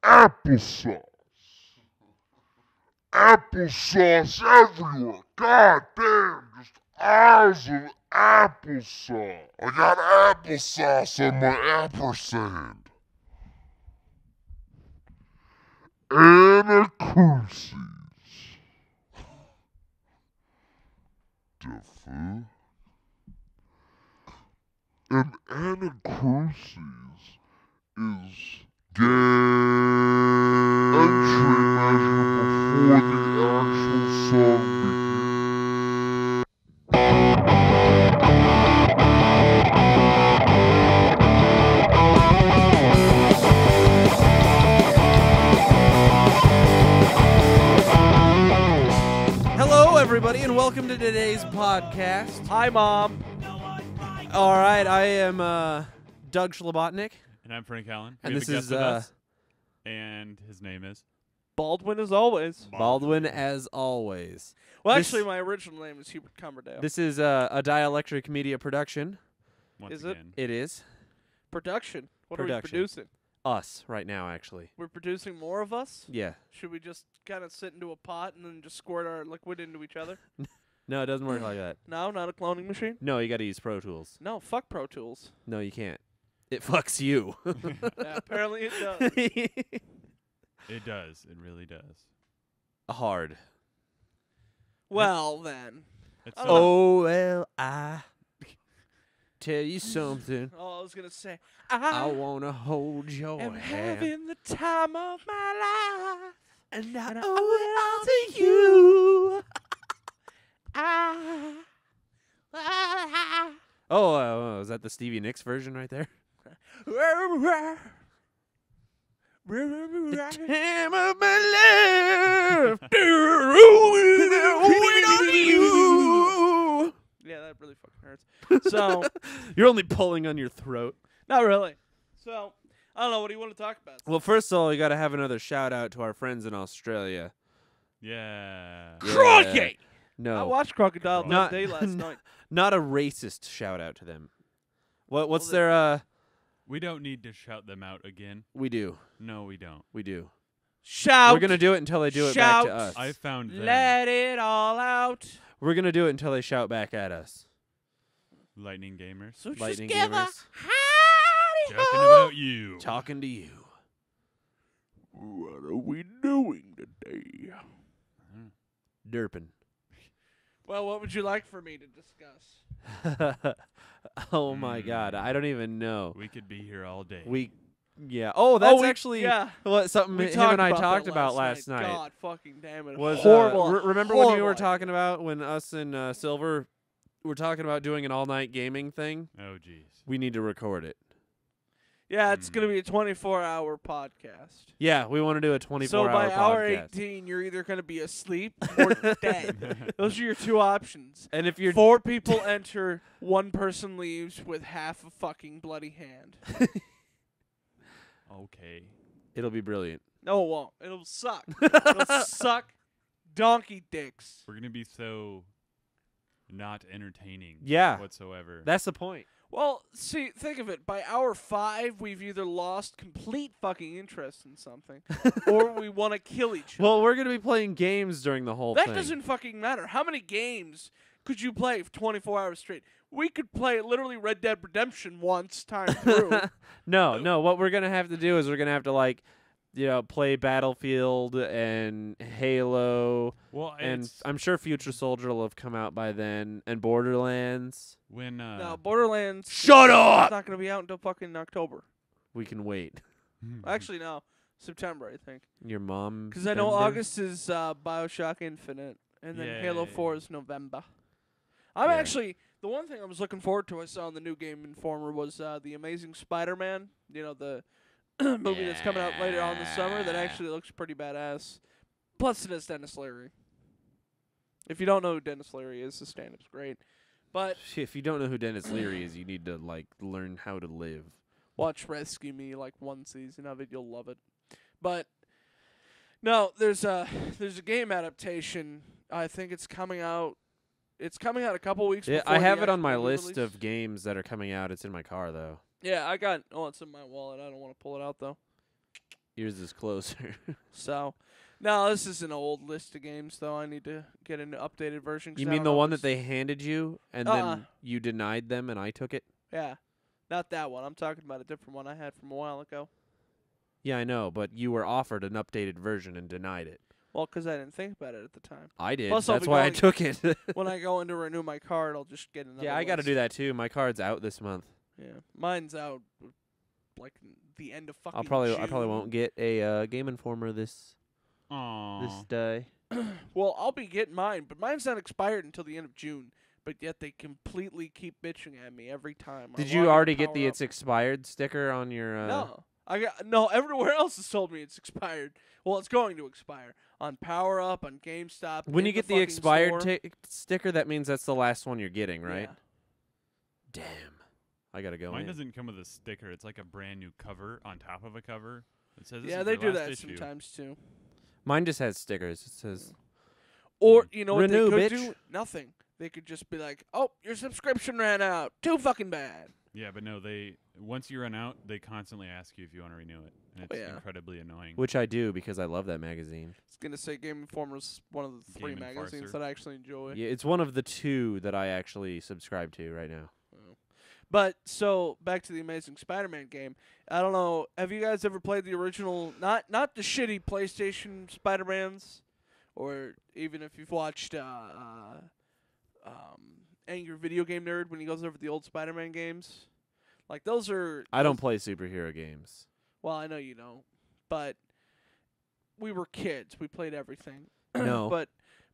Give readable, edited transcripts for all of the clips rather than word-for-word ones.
Applesauce. Applesauce everywhere. God damn, just aisles of applesauce. I got applesauce on my ampersand. Anacruces. The fuck? And Anacruces is entry measure before the actual song begins. Hello, everybody, and welcome to today's podcast. Hi, Mom. All right, I am Doug Schlabotnik. And I'm Frank Allen. And We have this a guest is, with us, and his name is Baldwin as always. Baldwin, as always. Well, This- actually, my original name is Hubert Cumberdale. This is a Dielectric Media production. once Is it? again. It is Production. What are we Production. producing? us right now, actually. We're producing more of us? Yeah. Should we just kind of sit into a pot and then just squirt our liquid into each other? No, it doesn't work like that. No, not a cloning machine? No, you got to use Pro Tools. No, fuck Pro Tools. No, you can't. It fucks you. Yeah, apparently it does. It does. It really does. Hard. Well, then. It's Oh, so- Oh, well, I tell you something. Oh, I was going to say, I I want to hold your am hand. having the time of my life. And I And I owe it all to you. Oh, is that the Stevie Nicks version right there? The time of my life. Wait on you. Yeah, that really fucking hurts. So, You're only pulling on your throat. not really. So, I don't know. What do you want to talk about? Well, first of all, you got to have another shout out to our friends in Australia. Yeah. Yeah. I No, watched Crocodile Not- Day last night. not a racist shout out to them. What's Well, their We don't need to shout them out again. We do. No, we don't. We do. Shout. We're gonna do it until they do it back to Shout. us. I found them. Let it all out. We're gonna do it until they shout back at us. Lightning Gamers. So Lightning just give a gamers. howdy Talking ho. about you. Talking to you. What are we doing today? Derping. Well, what would you like for me to discuss? Oh my God, I don't even know. We could be here all day. Yeah. Oh, that's we- actually yeah. what something We him and I that talked about last night. God fucking damn it. Was horrible. remember when we horrible were idea. talking about when us and Silver were talking about doing an all-night gaming thing? Oh, jeez. We need to record it. Yeah, it's going to be a 24-hour podcast. Yeah, we want to do a 24-hour So by hour podcast. 18, you're either going to be asleep or dead. Those are your two options. And if you're 4 people enter, 1 person leaves with half a fucking bloody hand. Okay. it'll be brilliant. No, it won't. It'll suck. It'll suck donkey dicks. We're going to be so not entertaining Yeah. whatsoever. That's the point. Well, see, think of it. By hour 5, we've either lost complete fucking interest in something, or we want to kill each other. Well, we're going to be playing games during the whole that thing. doesn't fucking matter. How many games could you play for 24 hours straight? We could play literally Red Dead Redemption once time through. No. What we're going to have to do is we're going to have to, like, play Battlefield and Halo, well, and it's I'm sure Future Soldier will have come out by then, and Borderlands. when No, Borderlands. Shut up! It's not going to be out until fucking October. We can wait. Actually, no. September, I think. Your mom. Because I know Denver? August is Bioshock Infinite, and then Halo Yay. 4 is November. I'm Yeah. actually, the one thing I was looking forward to I saw in the new Game Informer was The Amazing Spider-Man, the movie that's coming out later on this summer that actually looks pretty badass. Plus it has Dennis Leary. If you don't know who Dennis Leary is, the stand-up's great. But If you don't know who Dennis Leary is, you need to, like, learn how to live. watch Rescue Me, like 1 season of it, you'll love it. But no, there's a game adaptation. I think it's coming out. It's coming out a couple weeks. Yeah, before I the have it on actual my movie list release. of games that are coming out. It's in my car, though. Yeah, I got. Oh, it's in my wallet. I don't want to pull it out though. Yours is closer. So, no, this is an old list of games, though. I need to get an updated version. 'cause You I mean don't the know one if that they handed you and then you denied them and I took it? Yeah, not that one. I'm talking about a different one I had from a while ago. Yeah, I know, but you were offered an updated version and denied it. Well, 'cause I didn't think about it at the time. I did. Plus, I'll That's be why I going- took it. When I go in to renew my card, I'll just get another Yeah, I got to list. do that too. My card's out this month. Yeah, mine's out like the end of fucking I probably June. won't get a Game Informer this Aww. day. Well, I'll be getting mine, but mine's not expired until the end of June. But yet they completely keep bitching at me every time. I Did log you in already to get the power "It's up. expired" sticker on your? No, everywhere else has told me it's expired. Well, it's going to expire on Power Up, on GameStop. When in you get the fucking expired store. sticker, that means that's the last one you're getting, right? Yeah. Damn, I gotta go Mine in. doesn't come with a sticker. It's like a brand new cover on top of a cover. It says this Yeah, is they your do last that issue. sometimes too. Mine just has stickers. It says Or you know what Renew, they could bitch. do? Nothing. They could just be like, "Oh, your subscription ran out. Too fucking bad." Yeah, but no, once you run out, they constantly ask you if you want to renew it, and it's yeah. incredibly annoying. which I do because I love that magazine. I was gonna say Game Informer's one of the 3 Game magazines Enforcer. that I actually enjoy. Yeah, it's one of the 2 that I actually subscribe to right now. But so back to the Amazing Spider-Man game. I don't know. Have you guys ever played the original? Not the shitty PlayStation Spider-Mans, or even if you've watched Angry Video Game Nerd when he goes over the old Spider-Man games. Like those are. I don't play superhero games. Well, I know you don't, but we were kids. We played everything. No. But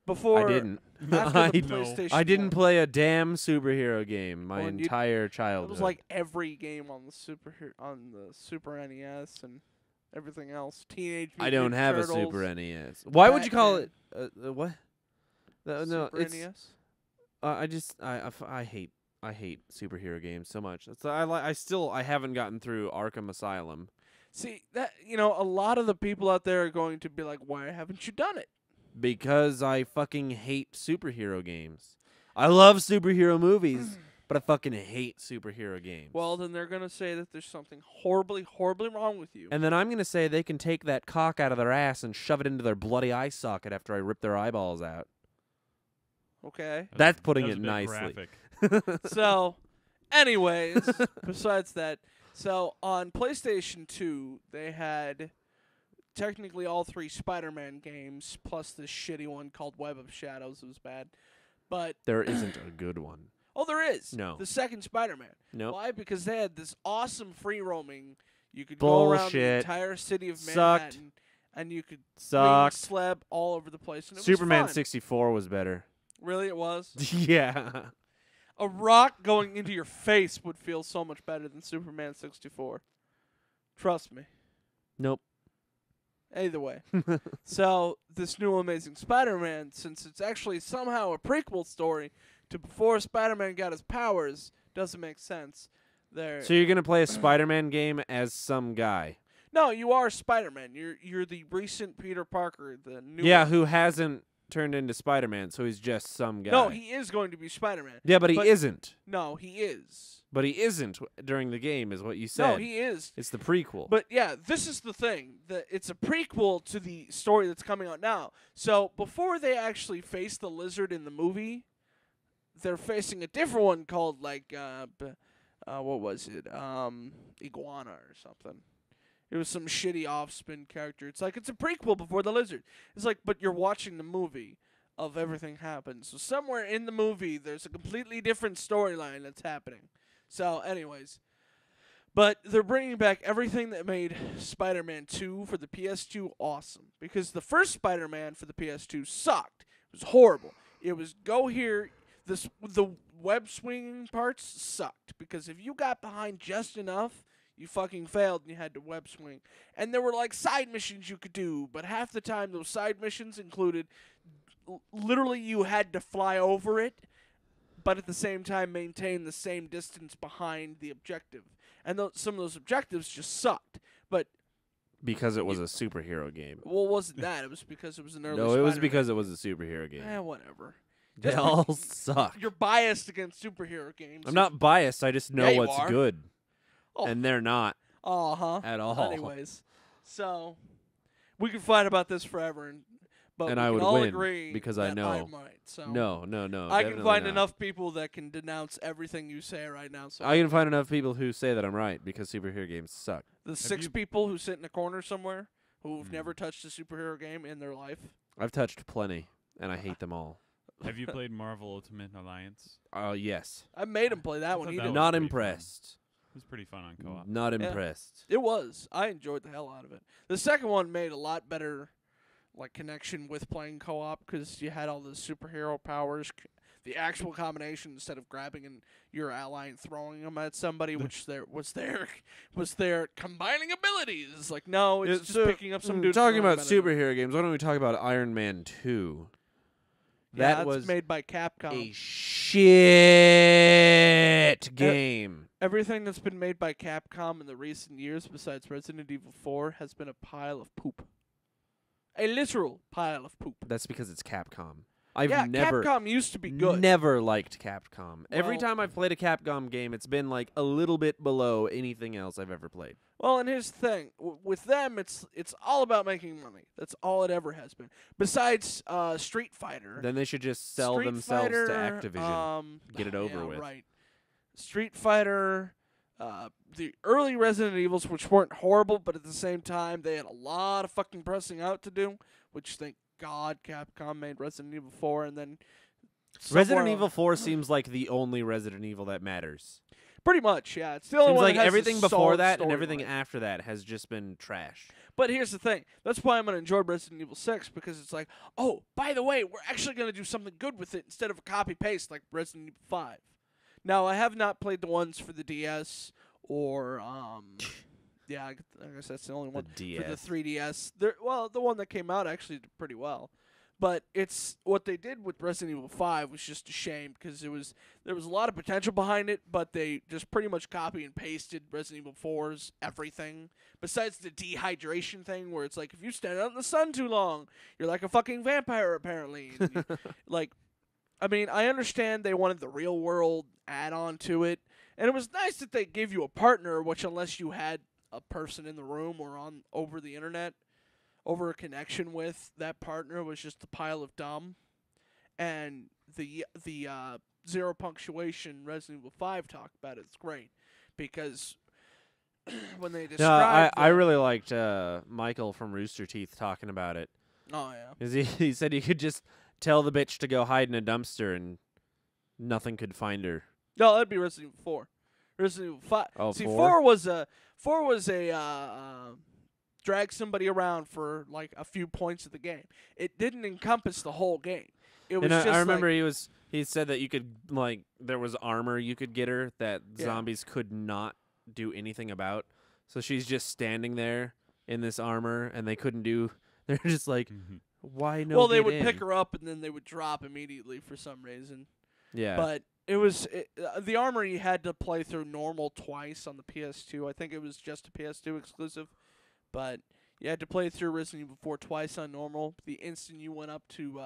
before I didn't. after I, the No. PlayStation, I didn't 1, play a damn superhero game my Well, and you- entire It childhood. was like every game on the Super NES and everything else. Teenage Mutant I don't Ninja have Turtles, a Super NES. Why would you call it Batman. what? No, Super it's NES. I hate superhero games so much. That's I haven't gotten through Arkham Asylum. See that a lot of the people out there are going to be like, "Why haven't you done it?" Because I fucking hate superhero games. I love superhero movies, but I fucking hate superhero games. Well, then they're gonna say that there's something horribly, horribly wrong with you. and then I'm gonna say they can take that cock out of their ass and shove it into their bloody eye socket after I rip their eyeballs out. Okay. That's putting That was it a bit nicely. graphic. So, anyways, besides that, so on PlayStation 2, they had technically all 3 Spider-Man games, plus this shitty one called Web of Shadows. It was bad. But, There isn't a good one. oh, there is. No. The second Spider-Man. Nope. Why? Because they had this awesome free roaming. You could go around the Bullshit. entire city of Sucked. Manhattan, and you could Sucked. slab all over the place. And it Superman was fun. 64 was better. Really, it was? Yeah. A rock going into your face would feel so much better than Superman 64. Trust me. Nope. Either way. So, this new Amazing Spider-Man, since it's actually somehow a prequel story to before Spider-Man got his powers, doesn't make sense. So you're gonna play a Spider-Man game as some guy? No, you are Spider-Man. You're the recent Peter Parker, the new Yeah, one. who hasn't turned into Spider-Man, so he's just some guy. No, he is going to be Spider-Man. Yeah, but he but- isn't. No, he is. But he isn't during the game, is what you said. No, he is. It's the prequel. But yeah, this is the thing. That it's a prequel to the story that's coming out now. So before they actually face the lizard in the movie, they're facing a different one called like what was it? Iguana or something. It was some shitty off-spin character. It's like it's a prequel before the lizard. It's like, but you're watching the movie of everything happens. So somewhere in the movie, there's a completely different storyline that's happening. So, anyways. But they're bringing back everything that made Spider-Man 2 for the PS2 awesome. Because the first Spider-Man for the PS2 sucked. It was horrible. It was go here. The web swinging parts sucked. Because if you got behind just enough, you fucking failed and you had to web swing. And there were like side missions you could do. But half the time those side missions included literally you had to fly over it. But at the same time maintain the same distance behind the objective. And some of those objectives just sucked. But because it was a superhero game. well, wasn't that? It was because it was an early No, it was Spider-Man. because it was a superhero game. Whatever. They Just all be- suck. You're biased against superhero games. I'm not biased. I just know Yeah, you what's are. good. Oh. And they're not Uh-huh. at all. Anyways. So we can fight about this forever, but And we I can would all win agree because that I know. I might. So No, I can definitely find not. enough people that can denounce everything you say right now. So I can find enough people who say that I'm right because superhero games suck. the 6 you- people who sit in a corner somewhere who've Hmm. never touched a superhero game in their life. I've touched plenty, and I hate them all. Have you played Marvel Ultimate Alliance? Yes. I made him play that I one. thought He that didn't. was Not pretty impressed. It was pretty fun on co-op. Not Yeah. impressed. It was. I enjoyed the hell out of it. The second one made a lot better, connection with playing co-op because you had all the superhero powers, the actual combination instead of grabbing your ally and throwing them at somebody, which was their combining abilities. Like no, it's just picking up some dude. Talking about throwing them at him. superhero games, why don't we talk about Iron Man 2? Yeah, That that's was made by Capcom. a shit game. Everything that's been made by Capcom in the recent years, besides Resident Evil 4, has been a pile of poop. A literal pile of poop. That's because it's Capcom. I've Yeah, never Capcom used to be good. never liked Capcom. Every Well- time I've played a Capcom game, it's been like a little bit below anything else I've ever played. Well, and here's the thing: with them, it's all about making money. That's all it ever has been. Besides Street Fighter, Then they should just sell Street themselves Fighter, to Activision. Get it over yeah, with. Right. Street Fighter, the early Resident Evils, which weren't horrible, but at the same time they had a lot of fucking pressing out to do. Which thank God Capcom made Resident Evil 4, and then Resident somewhere- Evil 4 seems like the only Resident Evil that matters. Pretty much, yeah. It's the only Seems one like that has a everything before solid that and everything storyline. after that has just been trash. But here's the thing. That's why I'm going to enjoy Resident Evil 6, because it's like, oh, by the way, we're actually going to do something good with it instead of a copy-paste like Resident Evil 5. Now, I have not played the ones for the DS or, yeah, I guess that's the only one. The For the DS. 3DS. Well, the one that came out actually did pretty well. But it's what they did with Resident Evil 5 was just a shame because there was a lot of potential behind it, but they just pretty much copy and pasted Resident Evil 4's everything. Besides the dehydration thing, where it's like if you stand out in the sun too long, you're like a fucking vampire apparently. And I mean, I understand they wanted the real world add-on to it, and it was nice that they gave you a partner, which unless you had a person in the room or over the internet. Over a connection with that partner was just a pile of dumb, and the zero punctuation Resident Evil 5 talk about it's great because when they No, described I really liked Michael from Rooster Teeth talking about it. oh yeah 'Cause he said you could just tell the bitch to go hide in a dumpster and nothing could find her. no that'd be Resident Evil 4. Resident Evil 5. Oh, See, 4? was a drag somebody around for like a few points of the game. It didn't encompass the whole game. It was And just I remember like, he said that you could there was armor you could get her that Yeah. zombies could not do anything about. So she's just standing there in this armor and they couldn't do they're just like why no well, they get would in? pick her up and then they would drop immediately for some reason. Yeah. But it was the armor you had to play through normal twice on the PS2. I think it was just a PS2 exclusive, but you had to play through Resident Evil 4 twice on normal. The instant you went up to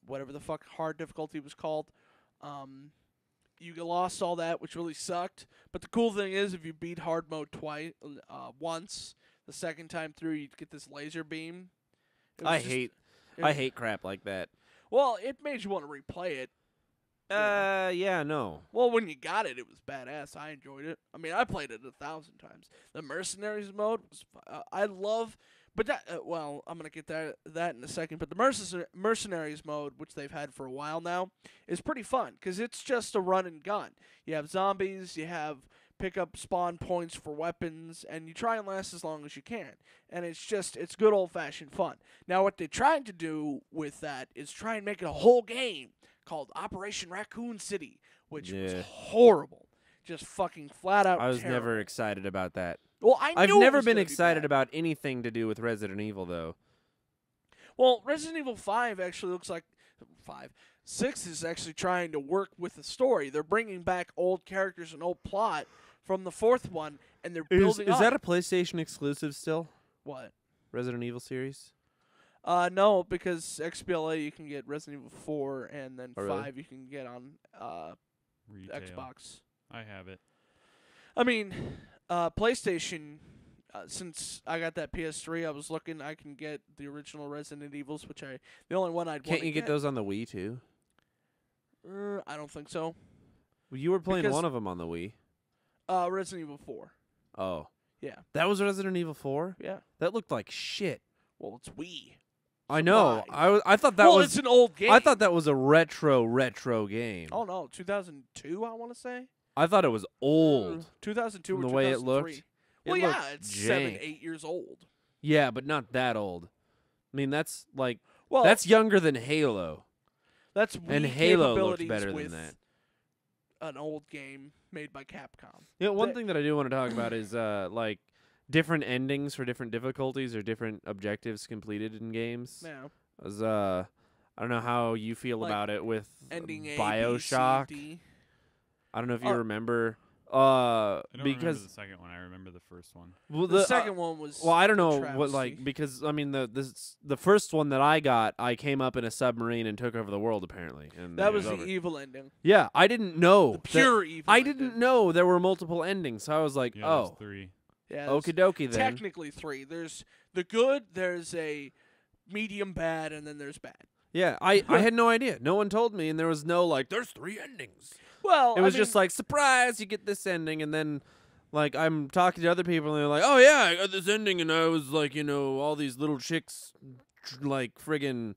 whatever the fuck hard difficulty was called, you lost all that, which really sucked. But the cool thing is, if you beat hard mode once, the second time through you'd get this laser beam. It was I just- hate it- I hate crap like that. Well, it made you want to replay it. Yeah, no. Well, when you got it, it was badass. I enjoyed it. I mean, I played it 1,000 times. The Mercenaries mode was I love, but that well, I'm gonna get that in a second. But the Mercenaries mode, which they've had for a while now, is pretty fun because it's just a run and gun. You have zombies, you have pick up spawn points for weapons, and you try and last as long as you can. And it's good old fashioned fun. Now, what they tried to do with that is try and make it a whole game called Operation Raccoon City, which was Yeah. horrible. Just fucking flat out I was terrible. never excited about that. Well, I I've knew it never was been gonna be excited bad. about anything to do with Resident Evil though. Well, Resident Evil 5 actually looks like 6 is actually trying to work with the story. They're bringing back old characters and old plot from the 4th one, and they're building Is up. that a PlayStation exclusive still? What? Resident Evil series? No, because XBLA you can get Resident Evil 4, and then Oh, really? 5 you can get on Retail. Xbox. I have it. I mean, PlayStation since I got that PS3, I was looking. I can get the original Resident Evils, the only one I'd want Can't to you get those on the Wii too? I don't think so. Well, you were playing Because- one of them on the Wii. Resident Evil 4. Oh, Yeah, that was Resident Evil 4. yeah. That looked like shit. Well, it's Wii. I know. Surprise. I thought that well, was. it's an old game. I thought that was a retro game. Oh no, 2002. I want to say. I thought it was old. 2002 From or the way it 2003. looked. Well, It yeah, looked it's jank. 7-8 years old. Yeah, but not that old. I mean, that's like Well, that's younger than Halo, that's and Wii Halo looked capabilities better with than that. an old game made by Capcom. One That- thing that I do want to talk about is like different endings for different difficulties or different objectives completed in games. Yeah, 'Cause, I don't know how you feel Like about it with ending A, BioShock. B, C, D. I don't know if you Uh, remember. I don't remember Because the second one. I remember the first one. well, The second one was. well, I don't a know what travesty. like because I mean the first one that I got, I came up in a submarine and took over the world apparently, and That it was the over. evil ending. Yeah, I didn't know. The that- pure evil. I ending. didn't know there were multiple endings, so I was like, Yeah, there's oh, 3. Yeah, there's okie dokie then. technically 3. There's the good. There's a medium bad, and then there's bad. Yeah, I had no idea. No one told me, and there was no like, there's 3 endings. Well, It was just like, surprise, you get this ending, and then, like, I'm talking to other people, and they're like, oh, yeah, I got this ending, and I was like, all these little chicks, like, friggin',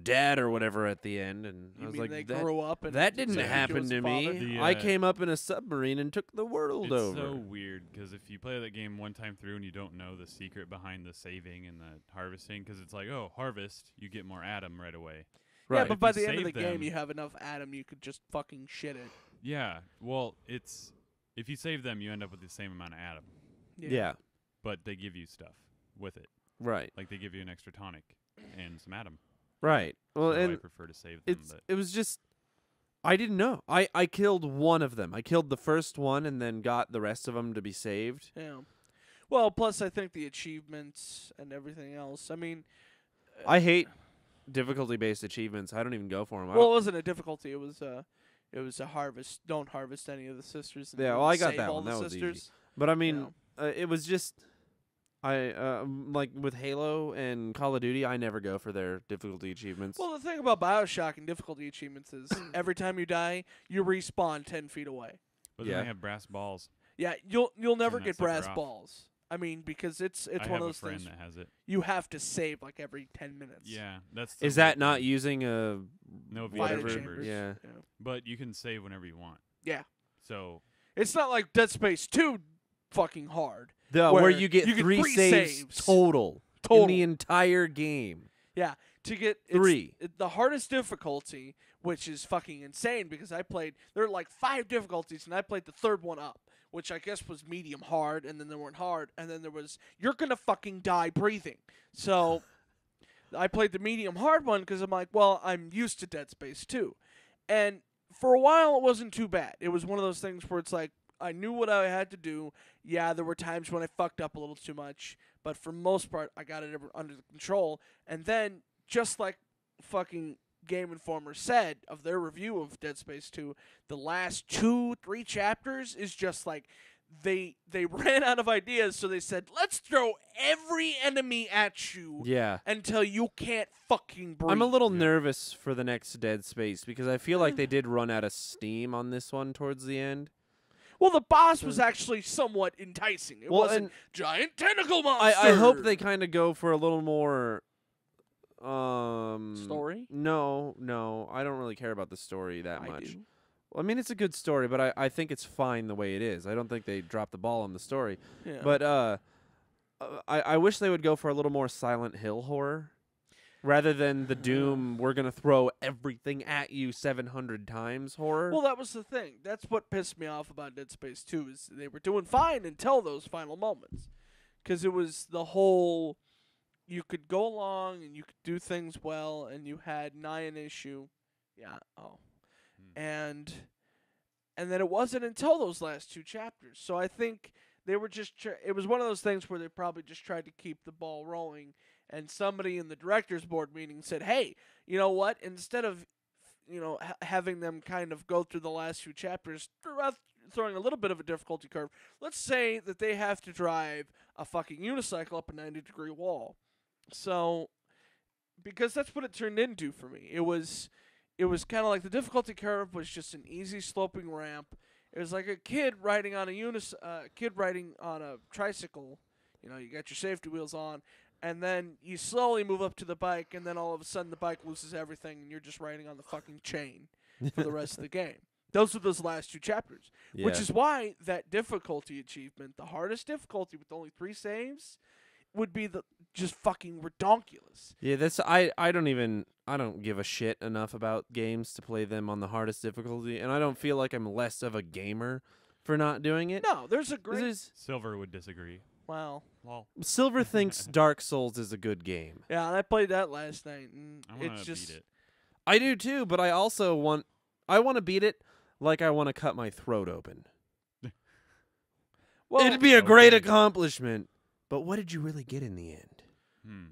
dad or whatever at the end, and I you was mean like, they that, grew up and that didn't Xavier happen was to the me. father? The, I uh, came up in a submarine and took the world It's over. so weird because if you play that game one time through and you don't know the secret behind the saving and the harvesting, because it's like, oh, harvest, you get more Adam right away. Right. Yeah, but If by you the end of the save game, them- you have enough Adam, you could just fucking shit it. Yeah, well, it's if you save them, you end up with the same amount of Adam, yeah, but they give you stuff with it. right, Like they give you an extra tonic and some Adam. right. Well, So I and prefer to save them, but it was just, I didn't know. I killed one of them. I killed the first one and then got the rest of them to be saved. Yeah. Well, plus I think the achievements and everything else. I mean, I hate difficulty-based achievements. I don't even go for them. well, it wasn't a difficulty. It was a harvest. Don't harvest any of the sisters. And Yeah, then well, I got save that all one. the That was easy. sisters. But I you mean, know. it was just, like with Halo and Call of Duty, I never go for their difficulty achievements. Well, the thing about BioShock and difficulty achievements is every time you die, you respawn 10 feet away. but then yeah. they have brass balls. Yeah, you'll never Turn that get sucker brass off. balls. I mean, because it's I one have of a those friend things that has it. you have to save like every 10 minutes. Yeah, that's. the Is that weird not thing. using a No Fire whatever? VA chambers. Yeah. But you can save whenever you want. Yeah. So It's not like Dead Space 2 fucking hard. Where Where you get you get 3 3 saves, saves. total in Total. the entire game. Yeah, to get 3. the hardest difficulty, which is fucking insane because there are like 5 difficulties and I played the third one up, which I guess was medium hard, and then there weren't hard, and then there was you're gonna fucking die breathing. So I played the medium hard one because I'm like, well, I'm used to Dead Space 2, and for a while it wasn't too bad. It was one of those things where it's like I knew what I had to do. Yeah, there were times when I fucked up a little too much, but for most part I got it under control. And then just like fucking Game Informer said of their review of Dead Space 2, the last 2-3 chapters is just like they ran out of ideas, so they said, let's throw every enemy at you Yeah. until you can't fucking breathe. I'm a little Yeah. nervous for the next Dead Space because I feel like they did run out of steam on this one towards the end. Well, the boss was actually somewhat enticing. It Well, wasn't giant tentacle monster. I hope they kind of go for a little more Story? No, I don't really care about the story that I much. do. Well, I mean, it's a good story, but I think it's fine the way it is. I don't think they dropped the ball on the story. Yeah. But I wish they would go for a little more Silent Hill horror rather than the Doom, we're going to throw everything at you 700 times horror. Well, that was the thing. That's what pissed me off about Dead Space 2 is they were doing fine until those final moments. Because it was the whole, you could go along and you could do things well and you had nigh an issue. Yeah, And then it wasn't until those last 2 chapters. So I think they were just, it was one of those things where they probably just tried to keep the ball rolling. And somebody in the director's board meeting said, hey, you know what? Instead of, having them kind of go through the last few chapters, throwing a little bit of a difficulty curve. Let's say that they have to drive a fucking unicycle up a 90-degree wall. So, because that's what it turned into for me. It was kind of like the difficulty curve was just an easy sloping ramp. It was like a kid riding on a tricycle. You know, you got your safety wheels on, and then you slowly move up to the bike, and then all of a sudden the bike loses everything, and you're just riding on the fucking chain for the rest of the game. Those are those last 2 chapters, which is why that difficulty achievement, the hardest difficulty with only 3 saves, would be the just fucking redonkulous. Yeah, that's I don't give a shit enough about games to play them on the hardest difficulty, and I don't feel like I'm less of a gamer for not doing it. No, there's a great. Silver would disagree. Wow. Lol. Silver thinks Dark Souls is a good game. Yeah, and I played that last night, and I want it's to just. beat it. I do too, but I also want to beat it like I want to cut my throat open. Well, It'd be a great Okay. accomplishment, but what did you really get in the end?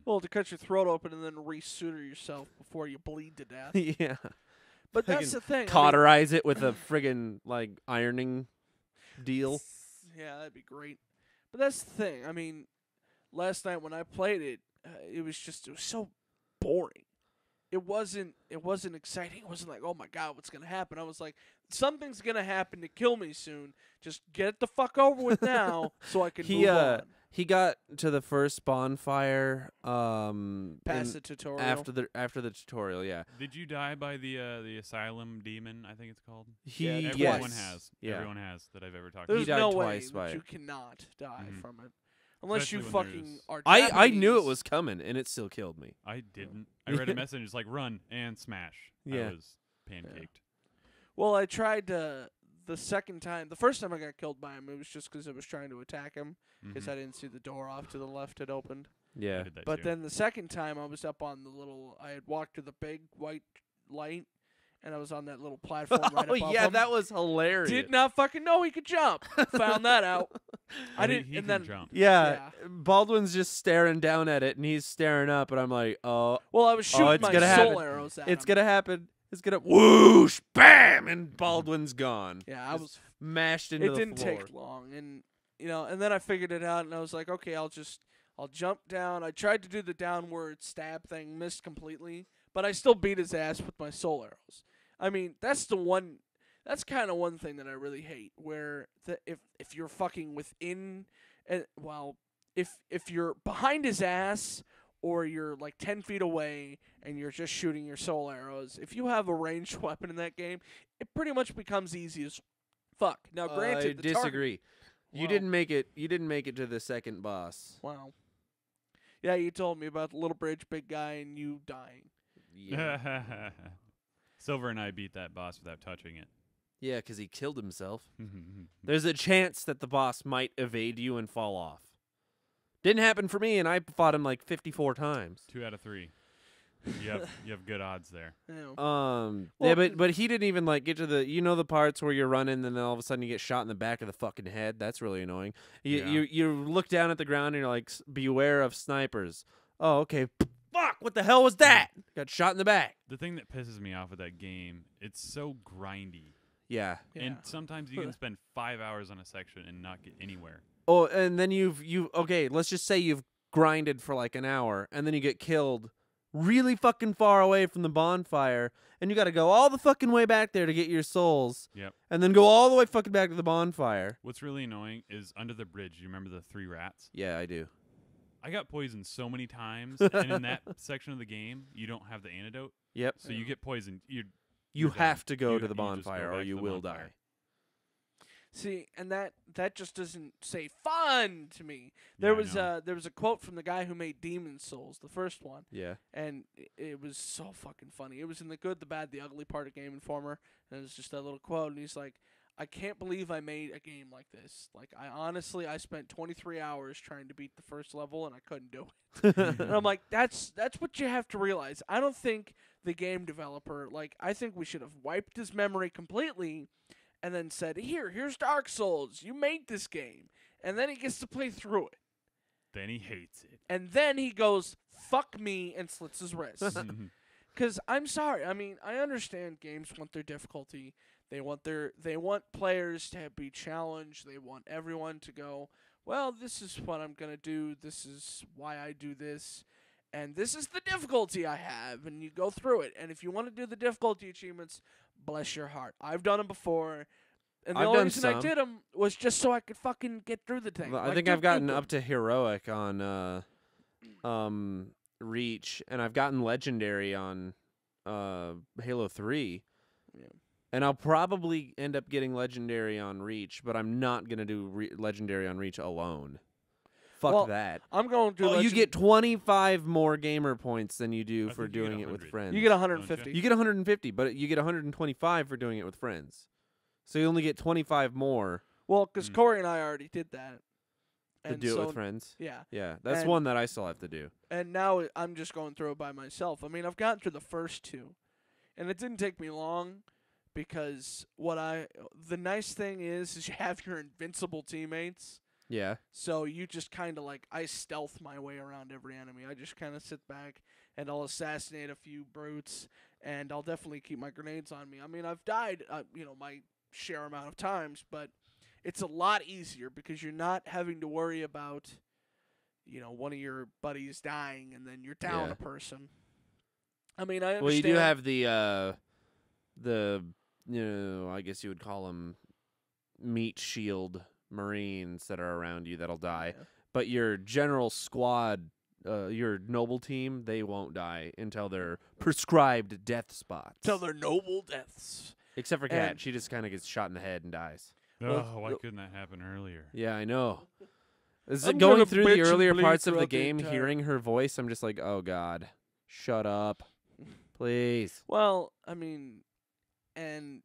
well, to cut your throat open and then re-suture yourself before you bleed to death. Yeah. But that's the thing. I mean, Cauterize it with a friggin' like ironing deal. Yeah, that'd be great. But that's the thing. I mean, last night when I played it, it was so boring. It wasn't exciting. It wasn't like, oh my god, what's gonna happen? I was like, something's gonna happen to kill me soon. Just get it the fuck over with now, so I can move on. He got to the first bonfire Past the tutorial. after the tutorial, yeah. Did you die by the asylum demon? I think it's called. Yeah, Everyone twice. has. Yeah. Everyone has that I've ever talked There's to. died no twice way by that it. you cannot die Mhm. from it. Unless Especially you when fucking there's- are I knew it Japanese. was coming, and it still killed me. I didn't. I read a message. It's like run and smash. Yeah. I was pancaked. Well, I tried the second time. The first time I got killed by him, it was just because I was trying to attack him because Mhm. I didn't see the door off to the left had opened. I Yeah. did that But too. then the second time, I was up on the little. I had walked to the big white light, and I was on that little platform right Oh above yeah, him. that was hilarious. Did not fucking know he could jump. Found that out. I Oh, didn't. He and can then, jump. Yeah, Baldwin's just staring down at it, and he's staring up, and I'm like, oh, well, I was shooting it's my gonna soul happen. arrows at it's him. gonna happen. It's gonna whoosh, bam, and Baldwin's gone. Yeah, I was. Mashed into It the didn't floor. take long, and and then I figured it out, and I was like, okay, I'll jump down. I tried to do the downward stab thing, missed completely, but I still beat his ass with my soul arrows. I mean, that's kind of one thing that I really hate, where if you're fucking within, if you're behind his ass or you're like 10 feet away and you're just shooting your soul arrows, if you have a ranged weapon in that game, it pretty much becomes easy as fuck. Now, granted, I the target. disagree. You Wow. didn't make it. You didn't make it to the second boss. Wow. Yeah, you told me about the little bridge, big guy, and you dying. Yeah, Silver and I beat that boss without touching it. yeah, because he killed himself. There's a chance that the boss might evade you and fall off. Didn't happen for me, and I fought him like 54 times. 2 out of 3. You have good odds there. Yeah. Yeah, Well, but he didn't even like get to the parts where you're running, and then all of a sudden you get shot in the back of the fucking head. That's really annoying. Yeah. You look down at the ground and you're like, beware of snipers. Oh, okay. Fuck! What the hell was that? Got shot in the back. The thing that pisses me off with that game, it's so grindy. Yeah. And sometimes you can spend 5 hours on a section and not get anywhere. Oh, and then you've okay. Let's just say you've grinded for like an hour, and then you get killed really fucking far away from the bonfire, and you got to go all the fucking way back there to get your souls. Yep. And then go all the way fucking back to the bonfire. What's really annoying is under the bridge. You remember the 3 rats? Yeah, I do. I got poisoned so many times, and in that section of the game, you don't have the antidote, Yep. so you get poisoned. You You're have done. to go You- to the you just go bonfire, or back to you the will bonfire. die. See, and that just doesn't say fun to me. There was a quote from the guy who made Demon Souls, the first one, Yeah. and it was so fucking funny. It was in the good, the bad, the ugly part of Game Informer, and it was just that little quote, and he's like, I can't believe I made a game like this. Like, I spent 23 hours trying to beat the first level, and I couldn't do it. And I'm like, that's what you have to realize. I don't think the game developer, I think we should have wiped his memory completely and then said, here's Dark Souls. You made this game. And then he gets to play through it. Then he hates it. And then he goes, fuck me, and slits his wrist. Because I'm sorry. I mean, I understand games want their difficulty. They want players to be challenged. They want everyone to go, well, this is what I'm going to do. This is why I do this. And this is the difficulty I have. And you go through it. And if you want to do the difficulty achievements, bless your heart. I've done them before. And the I've only done reason I some. did them was just so I could fucking get through the thing. Well, I Like, think do I've gotten stupid. up to heroic on Reach, and I've gotten legendary on Halo 3. Yeah. And I'll probably end up getting legendary on Reach, but I'm not going to do legendary on Reach alone. Fuck Well, that. I'm going to You get 25 more gamer points than you do I for think you get doing it with 100. friends. You get 150. You get 150, but you get 125 for doing it with friends. So you only get 25 more Well, because Corey and I already did that. to And do so, it with friends. Yeah. Yeah, that's And- one that I still have to do. And now I'm just going through it by myself. I mean, I've gotten through the first two. And it didn't take me long because the nice thing is you have your invincible teammates. Yeah. So you just kind of I stealth my way around every enemy. I just kind of sit back and I'll assassinate a few brutes, and I'll definitely keep my grenades on me. I mean, I've died, my share amount of times, but it's a lot easier because you're not having to worry about, one of your buddies dying and then you're down Yeah. a person. I mean, I understand. Well, you do have the I guess you would call them meat shield Marines that are around you that'll die. Yeah. But your general squad, your noble team, they won't die until they're prescribed death spots. Till their noble deaths. Except for Kat, and- she just kind of gets shot in the head and dies. Oh, why couldn't that happen earlier? Yeah, I know. I'm Going gonna through bitch the and earlier bleed parts of the throughout the game, entire- hearing her voice, I'm just like, oh god, shut up, please. Well, I mean, and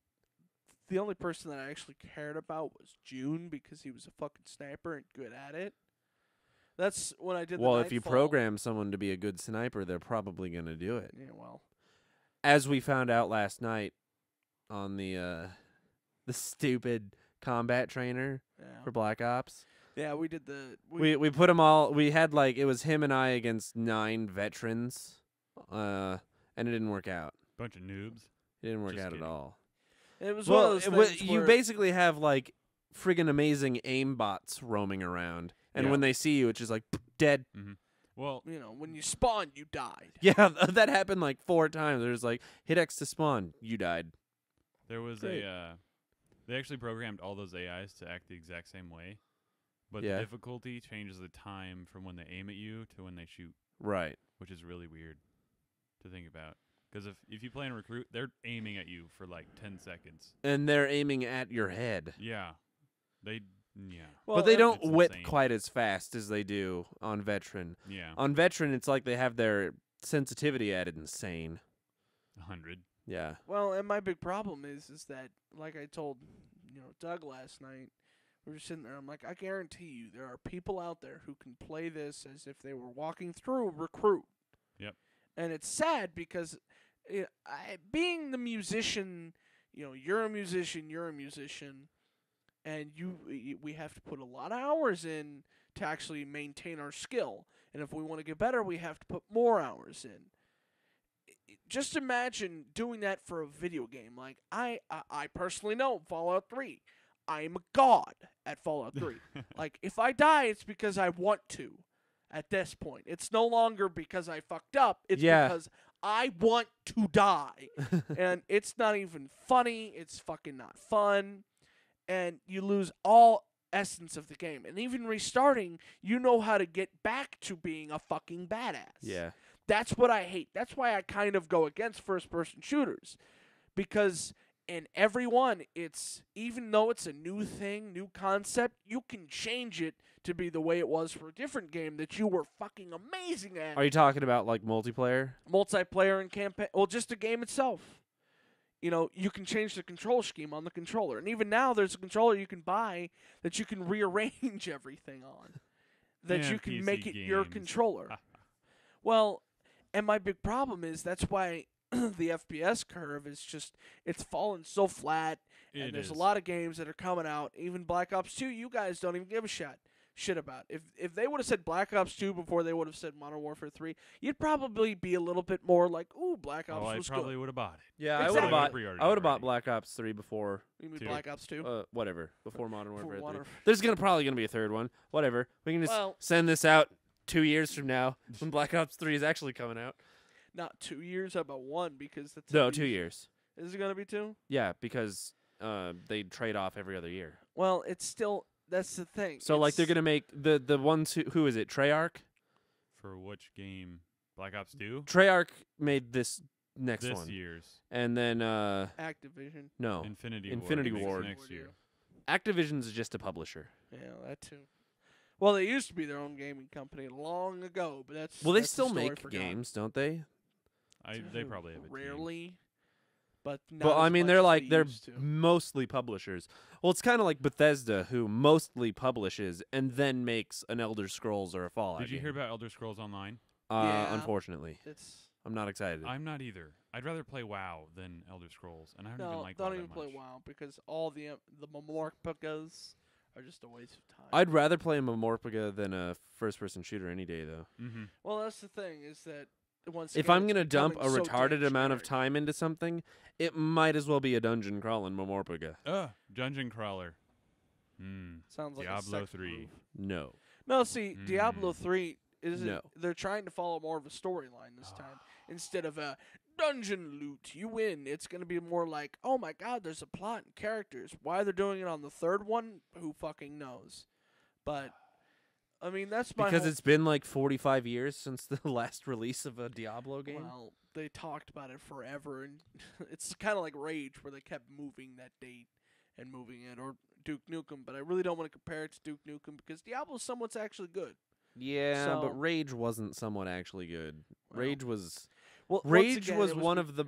the only person that I actually cared about was June because he was a fucking sniper and good at it. That's when I did Well, the if you Nightfall. program someone to be a good sniper, they're probably gonna do it. Yeah, well. As we found out last night on the stupid combat trainer Yeah. for Black Ops. Yeah, we did the We put them all. We had it was him and I against 9 veterans, and it didn't work out. Bunch of noobs. It didn't work Just out kidding. at all. It was one of those things you where basically have friggin' amazing aim bots roaming around, and Yeah. when they see you, it's just dead. Well, when you spawn, you died. Yeah, that happened 4 times. There's hit X to spawn, you died. there was Great. they actually programmed all those AIs to act the exact same way, but Yeah. the difficulty changes the time from when they aim at you to when they shoot, Right. which is really weird to think about. Because if you play in Recruit, they're aiming at you for 10 seconds. And they're aiming at your head. Yeah. Well, But they don't It's whip insane. quite as fast as they do on Veteran. Yeah. On Veteran, it's like they have their sensitivity at insane. 100. Yeah. Well, and my big problem is that, like I told, Doug last night, we were sitting there. I'm like, I guarantee you, there are people out there who can play this as if they were walking through Recruit. Yep. And it's sad because, being the musician, you're a musician, and we have to put a lot of hours in to actually maintain our skill. And if we want to get better, we have to put more hours in. Just imagine doing that for a video game. Like, I personally know Fallout 3. I'm a god at Fallout 3. Like, if I die, it's because I want to at this point. It's no longer because I fucked up. It's Yeah. because I want to die. And it's not even funny. It's fucking not fun. And you lose all essence of the game. And even restarting, you know how to get back to being a fucking badass. Yeah. That's what I hate. That's why I kind of go against first-person shooters. Because in every one, even though it's a new thing, new concept, you can change it to be the way it was for a different game that you were fucking amazing at. Are you talking about multiplayer? Multiplayer and campaign. Well, just the game itself. You can change the control scheme on the controller. And even now, there's a controller you can buy that you can rearrange everything on. That Yeah, you can PC make it your games. controller. Well, and my big problem is that's why the FPS curve is it's fallen so flat. And It there's is. a lot of games that are coming out. Even Black Ops 2, you guys don't even give a shit. shit about. If they would have said Black Ops 2 before they would have said Modern Warfare 3, you'd probably be a little bit more like, ooh, Black Ops I was probably good. would have bought it. Yeah, Exactly. I would have bought Black Ops 3 before You mean Two. Black Ops 2? whatever, before Modern Warfare 3. Modern- There's probably gonna be a third one. Whatever. We can just Well- send this out 2 years from now when Black Ops 3 is actually coming out. Not 2 years, how about 1? Because that's No, 2 years. Is it going to be 2? Yeah, because they trade off every other year. Well, it's still, that's the thing. So like they're It's- gonna make the ones who is it? Treyarch. For which game? Black Ops 2? Treyarch made this next This one, year's. and then Activision. no, Infinity Infinity Ward. Ward. Next year. Activision's just a publisher. Yeah, that too. Well, they used to be their own gaming company long ago, but that's Well, they that's a still story make forgotten. games, don't they? They probably have a team. Rarely, but not But I as mean, much they're as like they they're used to. mostly publishers. Well, it's kind of like Bethesda, who mostly publishes and then makes an Elder Scrolls or a Fallout. Did you hear game. about Elder Scrolls Online? Yeah. Unfortunately, It's I'm not excited. I'm not either. I'd rather play WoW than Elder Scrolls, and I don't even no, like WoW don't even that play much. WoW because all the Mamorpicas are just a waste of time. I'd rather play a Mamorphica than a first-person shooter any day, though. Mm-hmm. Well, that's the thing is that once If again, I'm it's gonna dump a becoming so retarded damn amount of generic. time into something, it might as well be a dungeon crawl in Mamorphica. Dungeon Crawler. Hmm. Sounds like a Diablo sex 3. move. No. No, see, Diablo Mm. 3 is No. they're trying to follow more of a storyline this time instead of a dungeon loot. You win. It's gonna be more like, oh my god, there's a plot and characters. Why they're doing it on the third one, who fucking knows? But I mean, that's my Because whole- it's been like 45 years since the last release of a Diablo game. well, they talked about it forever, and it's kind of like Rage, where they kept moving that date and moving it, or Duke Nukem. But I really don't want to compare it to Duke Nukem because Diablo's somewhat's actually good. Yeah, So- but Rage wasn't somewhat actually good. Well, Rage was Well, once Rage again, was it one be- of the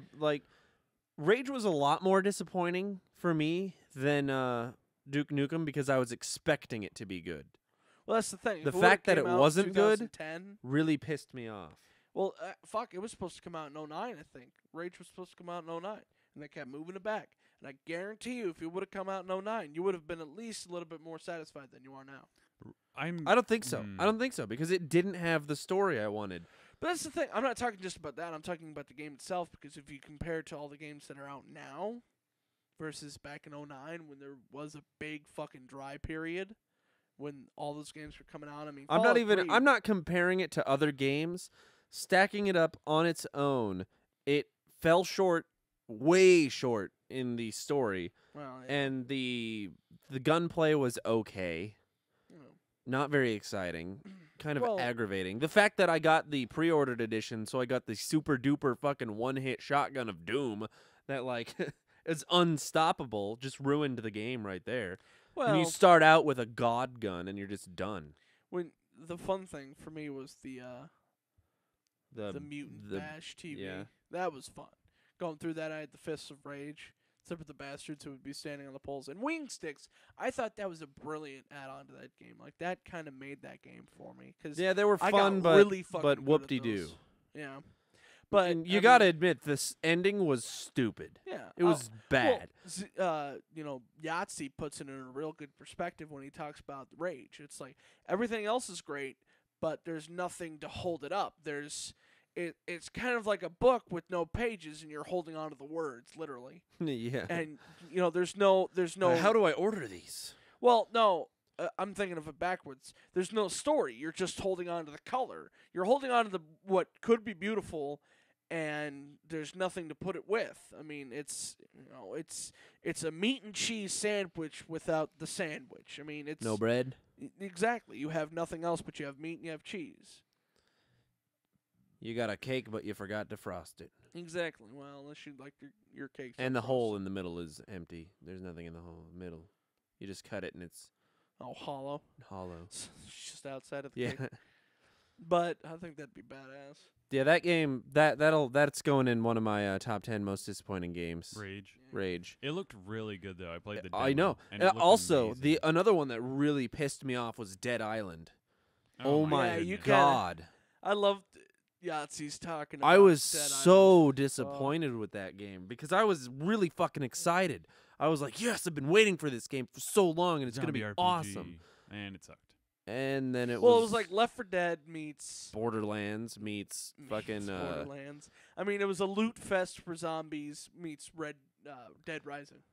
Rage was a lot more disappointing for me than Duke Nukem because I was expecting it to be good. Well, that's the thing. The If would've fact that came it out in wasn't good- 2010, Really pissed me off. well, fuck, it was supposed to come out in 09, I think. Rage was supposed to come out in 09, and they kept moving it back. And I guarantee you, if it would have come out in 09, you would have been at least a little bit more satisfied than you are now. I don't think so. I don't think so because it didn't have the story I wanted. But that's the thing. I'm not talking just about that. I'm talking about the game itself, because if you compare it to all the games that are out now versus back in 09 when there was a big fucking dry period when all those games were coming out. I mean, I'm not comparing it to other games. Stacking it up on its own, it fell short, way short in the story, Well, yeah, and the gunplay was okay. you know. Not very exciting. Kind of Well- aggravating. The fact that I got the pre-ordered edition, so I got the super duper fucking one-hit shotgun of Doom that like is unstoppable, just ruined the game right there. Well, And you start out with a god gun and you're just done. when the fun thing for me was the mutant the- bash TV. yeah. That was fun. Going through that, I had the Fists of Rage, except for the bastards who would be standing on the poles. And wing sticks, I thought that was a brilliant add-on to that game. Like, that kind of made that game for me. Cause Yeah, they were I fun, got but really fucking but good at whoop-de-doo. those. Yeah. But And you I gotta mean, admit, this ending was stupid. yeah, It was bad. Yahtzee puts it in a real good perspective when he talks about Rage. It's like everything else is great, but there's nothing to hold it up. It's kind of like a book with no pages, and you're holding on to the words literally. Yeah. And there's no. How do I order these? Well, no. I'm thinking of it backwards. There's no story. You're just holding on to the color. You're holding on to the what could be beautiful, and there's nothing to put it with. I mean, it's a meat and cheese sandwich without the sandwich. I mean, it's No bread. exactly. You have nothing else, but you have meat and you have cheese. You got a cake, but you forgot to frost it. Exactly. Well, unless you like your cakes. And the unfrosted. hole in the middle is empty. There's nothing in the hole in the middle. You just cut it and it's hollow. hollow. It's just outside of the Yeah. cake. But I think that'd be badass. Yeah, that game that's going in one of my top 10 most disappointing games. Rage. Rage. It looked really good though. I played the demo. I know. And it looked Also, amazing. the another one that really pissed me off was Dead Island. Oh my Yeah, you goodness. kinda- god. I loved Yahtzee's talking about I was Dead so Island. disappointed with that game because I was really fucking excited. I was like, "Yes, I've been waiting for this game for so long and it's going to Zombie be RPG, awesome." and it sucked. and then it Well, it was like Left 4 Dead meets Borderlands meets fucking Borderlands. I mean, it was a loot fest for zombies meets Dead Rising.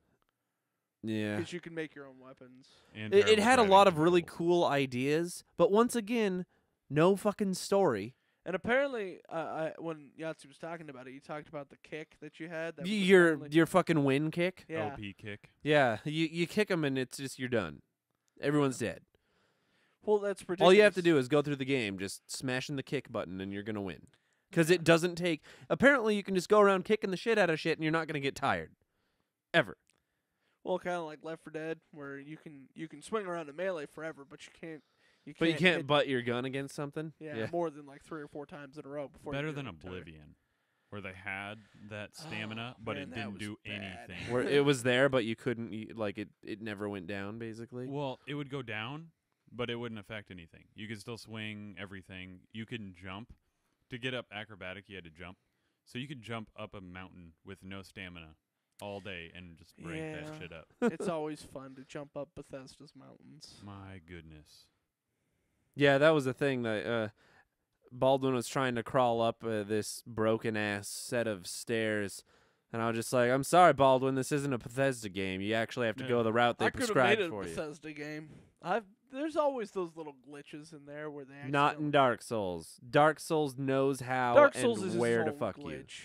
yeah. Because you can make your own weapons. And It terrible had a driving lot of really controls. cool ideas, but once again, no fucking story. And apparently, when Yahtzee was talking about it, you talked about the kick that you had. That was Your apparently- fucking win kick. yeah. OP kick. Yeah, you kick them and it's just you're done. Everyone's dead. Well, that's ridiculous. All you have to do is go through the game, just smashing the kick button, and you're gonna win. Because it doesn't take. Apparently, you can just go around kicking the shit out of shit, and you're not gonna get tired, ever. Well, kind of like Left 4 Dead, where you can swing around a melee forever, but you can't. But you can't hit- butt your gun against something. Yeah, more than like 3 or 4 times in a row before. Better you than get tired. Oblivion, where they had that stamina, Oh, but man, it that didn't was do bad. anything. Where it was there, but you couldn't. Like it never went down. Basically. Well, it would go down, but it wouldn't affect anything. You could still swing everything. You can jump. To get up acrobatic, you had to jump. So you could jump up a mountain with no stamina all day and just break that Yeah. shit up. It's always fun to jump up Bethesda's mountains. My goodness. Yeah, that was the thing that Baldwin was trying to crawl up this broken ass set of stairs, and I was just like, "I'm sorry, Baldwin, this isn't a Bethesda game. You actually have to Yeah. go the route they I could have prescribed made it a for you." Bethesda game. There's always those little glitches in there where they Not in Dark Souls. Dark Souls knows how Dark Souls and is where its to own fuck glitch.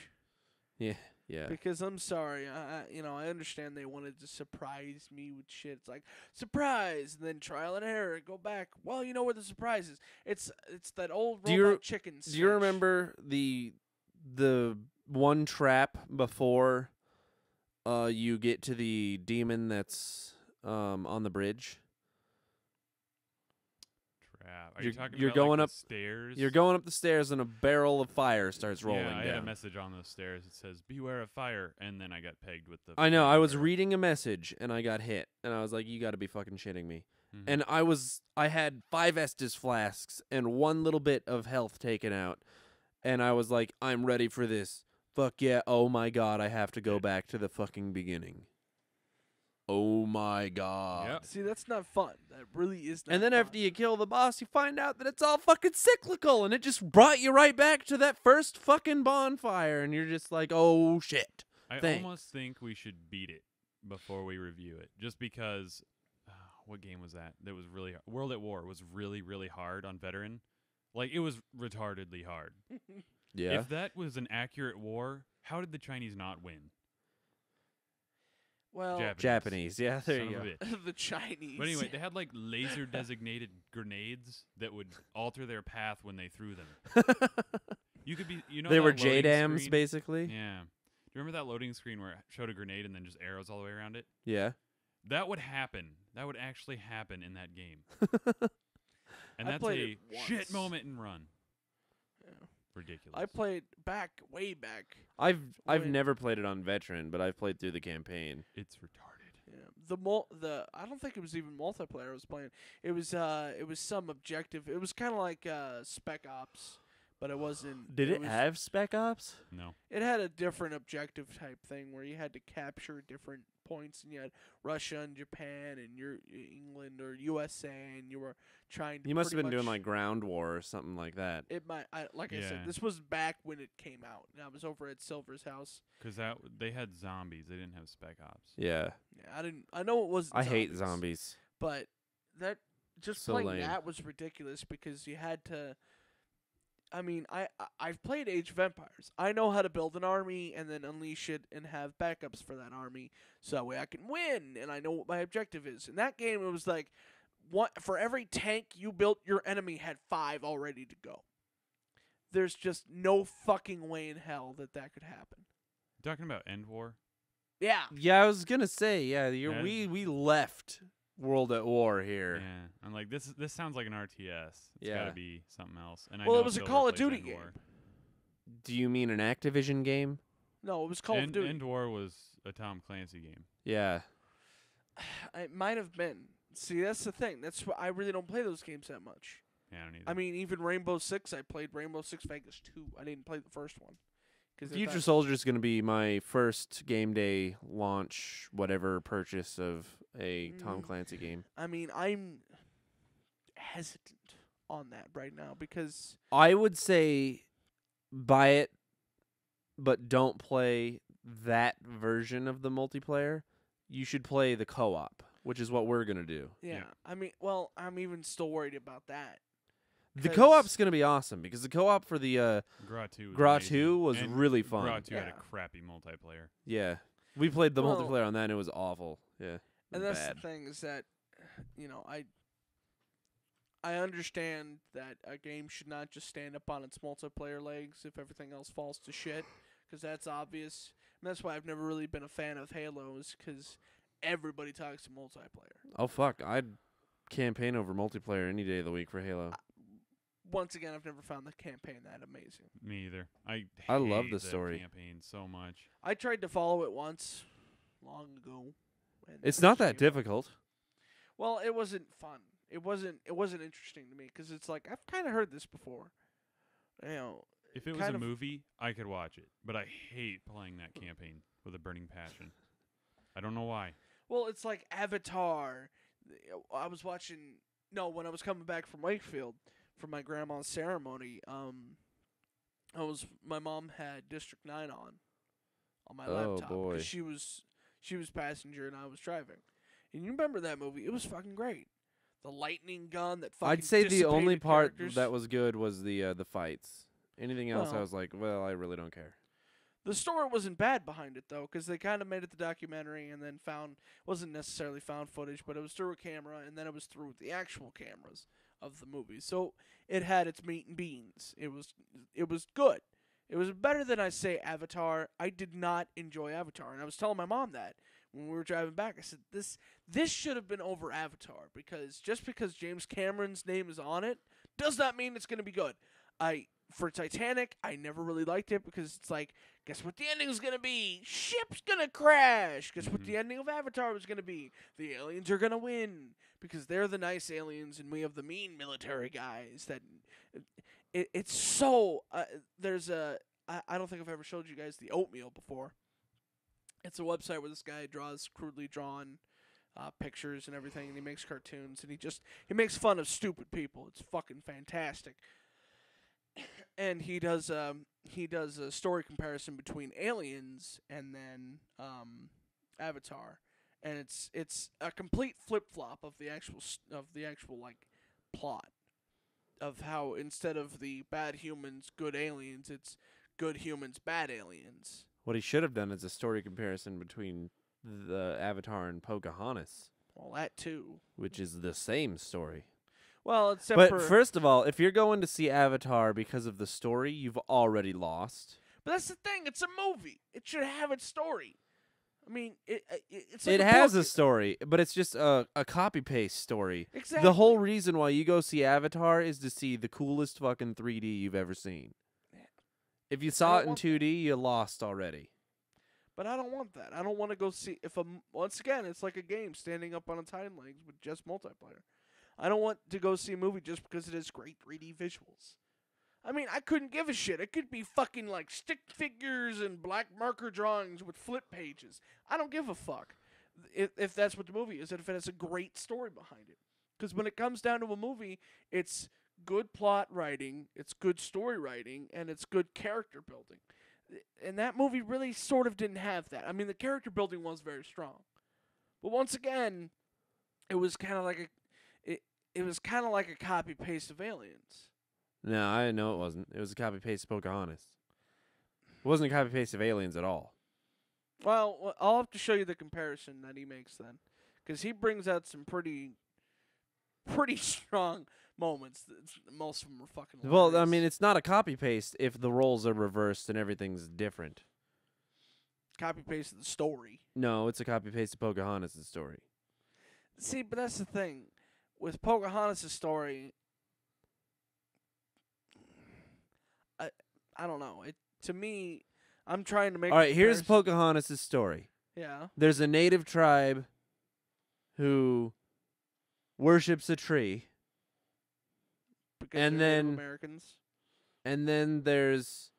you. Yeah. Because I'm sorry, I understand they wanted to surprise me with shit. It's like surprise, and then trial and error, go back. Well, you know where the surprise is. It's that old Do you robot chicken. Do you remember the one trap before you get to the demon that's on the bridge? Trap. Are You're- you talking you're about going like, up- the stairs? You're going up the stairs and a barrel of fire starts rolling Yeah, I had a down. message on those stairs that says "Beware of fire," and then I got pegged with the. I know. I was flamethrower. reading a message and I got hit, and I was like, "You got to be fucking shitting me!" Mhm. And I had 5 Estus flasks and 1 little bit of health taken out, and I was like, "I'm ready for this." Fuck yeah! Oh my god! I have to go back to the fucking beginning. Oh my god! Yep. See, that's not fun. That really is not And then fun. after you kill the boss, you find out that it's all fucking cyclical, and it just brought you right back to that first fucking bonfire, and you're just like, "Oh shit!" I Thanks. almost think we should beat it before we review it, just because. What game was that? That was really World at War was really really hard on veteran. Like it was retardedly hard. Yeah. If that was an accurate war, how did the Chinese not win? well, Japanese. Yeah, there Son you of go. a bitch. the Chinese. But anyway, they had like laser designated grenades that would alter their path when they threw them. You could be, you know, They that were loading JDAMs, screen? basically. Yeah. Do you remember that loading screen where it showed a grenade and then just arrows all the way around it? Yeah. That would happen. That would actually happen in that game. And I that's played a it shit once. moment and run. Yeah. Ridiculous. I played way back. I've Wait. never played it on veteran, but I've played through the campaign. It's retarded. Yeah. I don't think it was even multiplayer I was playing. It was some objective. It was kind of like Spec Ops, but it wasn't. Did it was- have Spec Ops? No. It had a different objective type thing where you had to capture different points, and you had Russia and Japan and England or USA, and you were trying to. You must have pretty been doing much- like ground war or something like that. It might. Like I said, Yeah. this was back when it came out, and I was over at Silver's house. Because they had zombies. They didn't have Spec Ops. Yeah. Yeah, I know it wasn't. I hate zombies. but that just So playing lame. that was ridiculous because you had to. I mean, I've played Age of Empires. I know how to build an army and then unleash it and have backups for that army, so that way I can win. And I know what my objective is. In that game, it was like, for every tank you built, your enemy had 5 all ready to go. There's just no fucking way in hell that could happen. Talking about End War? Yeah. Yeah, I was gonna say, yeah, Yeah. we left World at War here. Yeah. I'm like, this sounds like an RTS. It's Yeah. got to be something else. And I Well, know it was a Silver Call of plays Duty End game. War. Do you mean an Activision game? No, it was Call of End, Duty. End War was a Tom Clancy game. Yeah. It might have been. See, that's the thing. That's why I really don't play those games that much. Yeah, I don't either. I mean, even Rainbow Six, I played Rainbow Six Vegas 2. I didn't play the first one. Future Soldier is going to be my first game day launch, whatever purchase of a Tom Mm. Clancy game. I mean, hesitant on that right now because I would say buy it, but don't play that version of the multiplayer. You should play the co-op, which is what we're gonna do. yeah. I mean, well, I'm even still worried about that. The 'Cause- co-op's gonna be awesome because the co-op for the Gra 2 was Gra amazing. 2 was And really fun. Gra 2 had a Yeah. crappy multiplayer. yeah, we played the Well- multiplayer on that and it was awful. Yeah, it And was that's bad. the thing is that, I understand that a game should not just stand up on its multiplayer legs if everything else falls to shit, because that's obvious. And that's why I've never really been a fan of Halos, because everybody talks to multiplayer. Oh fuck, I'd campaign over multiplayer any day of the week for Halo. Once again, I've never found the campaign that amazing. Me either. I love hate the story. campaign so much. I tried to follow it once, long ago. and It's I not just that gave up. difficult. Well, it wasn't fun. It wasn't interesting to me because it's like I've kind of heard this before. If it was kind a of- movie, I could watch it. But I hate playing that campaign with a burning passion. I don't know why. Well, it's like Avatar. I was watching. No, when I was coming back from Wakefield for my grandma's ceremony, my mom had District 9 on my Oh, laptop boy. 'cause she was passenger and I was driving. And you remember that movie? It was fucking great. The lightning gun that fucking I'd say the only dissipated part characters. that was good was the fights. Anything else, I Well- was like, well, I really don't care. The story wasn't bad behind it though, because they kind of made it the documentary and then wasn't necessarily found footage, but it was through a camera and then it was through the actual cameras of the movie. So it had its meat and beans. It was good. It was better than I say Avatar. I did not enjoy Avatar, and I was telling my mom that when we were driving back. I said this should have been over Avatar because just because James Cameron's name is on it does not mean it's going to be good. For Titanic, I never really liked it because it's like, guess what the ending's gonna be? Ship's gonna crash. Guess what the ending of Avatar was gonna be? The aliens are gonna win because they're the nice aliens and we have the mean military guys. That it's so. There's I don't think I've ever showed you guys the Oatmeal before. It's a website where this guy draws crudely drawn pictures and everything, and he makes cartoons and he makes fun of stupid people. It's fucking fantastic. And he does a story comparison between Aliens and then Avatar, and it's a complete flip flop of the actual like plot of how instead of the bad humans good aliens, it's good humans bad aliens. What he should have done is a story comparison between the Avatar and Pocahontas, Well, that too. which is the same story. Well, except But for first of all, if you're going to see Avatar because of the story, you've already lost. but that's the thing. It's a movie. It should have its story. I mean, it's like It a has book. a story, but it's just a copy paste story. Exactly. The whole reason why you go see Avatar is to see the coolest fucking 3D you've ever seen. If you saw don't it in want 2D, you lost already. But I don't want that. I don't want to go see once again, it's like a game standing up on its hind legs with just multiplayer. I don't want to go see a movie just because it has great 3D visuals. I mean, I couldn't give a shit. It could be fucking like stick figures and black marker drawings with flip pages. I don't give a fuck if that's what the movie is and if it has a great story behind it. Because when it comes down to a movie, it's good plot writing, it's good story writing, and it's good character building. And that movie really sort of didn't have that. I mean, the character building was very strong. But once again, it was kind of like a copy paste of Aliens. No, I know it wasn't. It was a copy paste of Pocahontas. It wasn't a copy paste of Aliens at all. Well, I'll have to show you the comparison that he makes then, because he brings out some pretty strong moments. Most of them are fucking. Well, I hilarious. mean, it's not a copy paste if the roles are reversed and everything's different. copy paste of the story. No, it's a copy paste of Pocahontas' story. See, but that's the thing with Pocahontas' story. I don't know. To me, I'm trying to make. All right, a here's comparison. Pocahontas' story. Yeah. There's a native tribe who worships a tree, Because And they're Native then- Americans. and then there's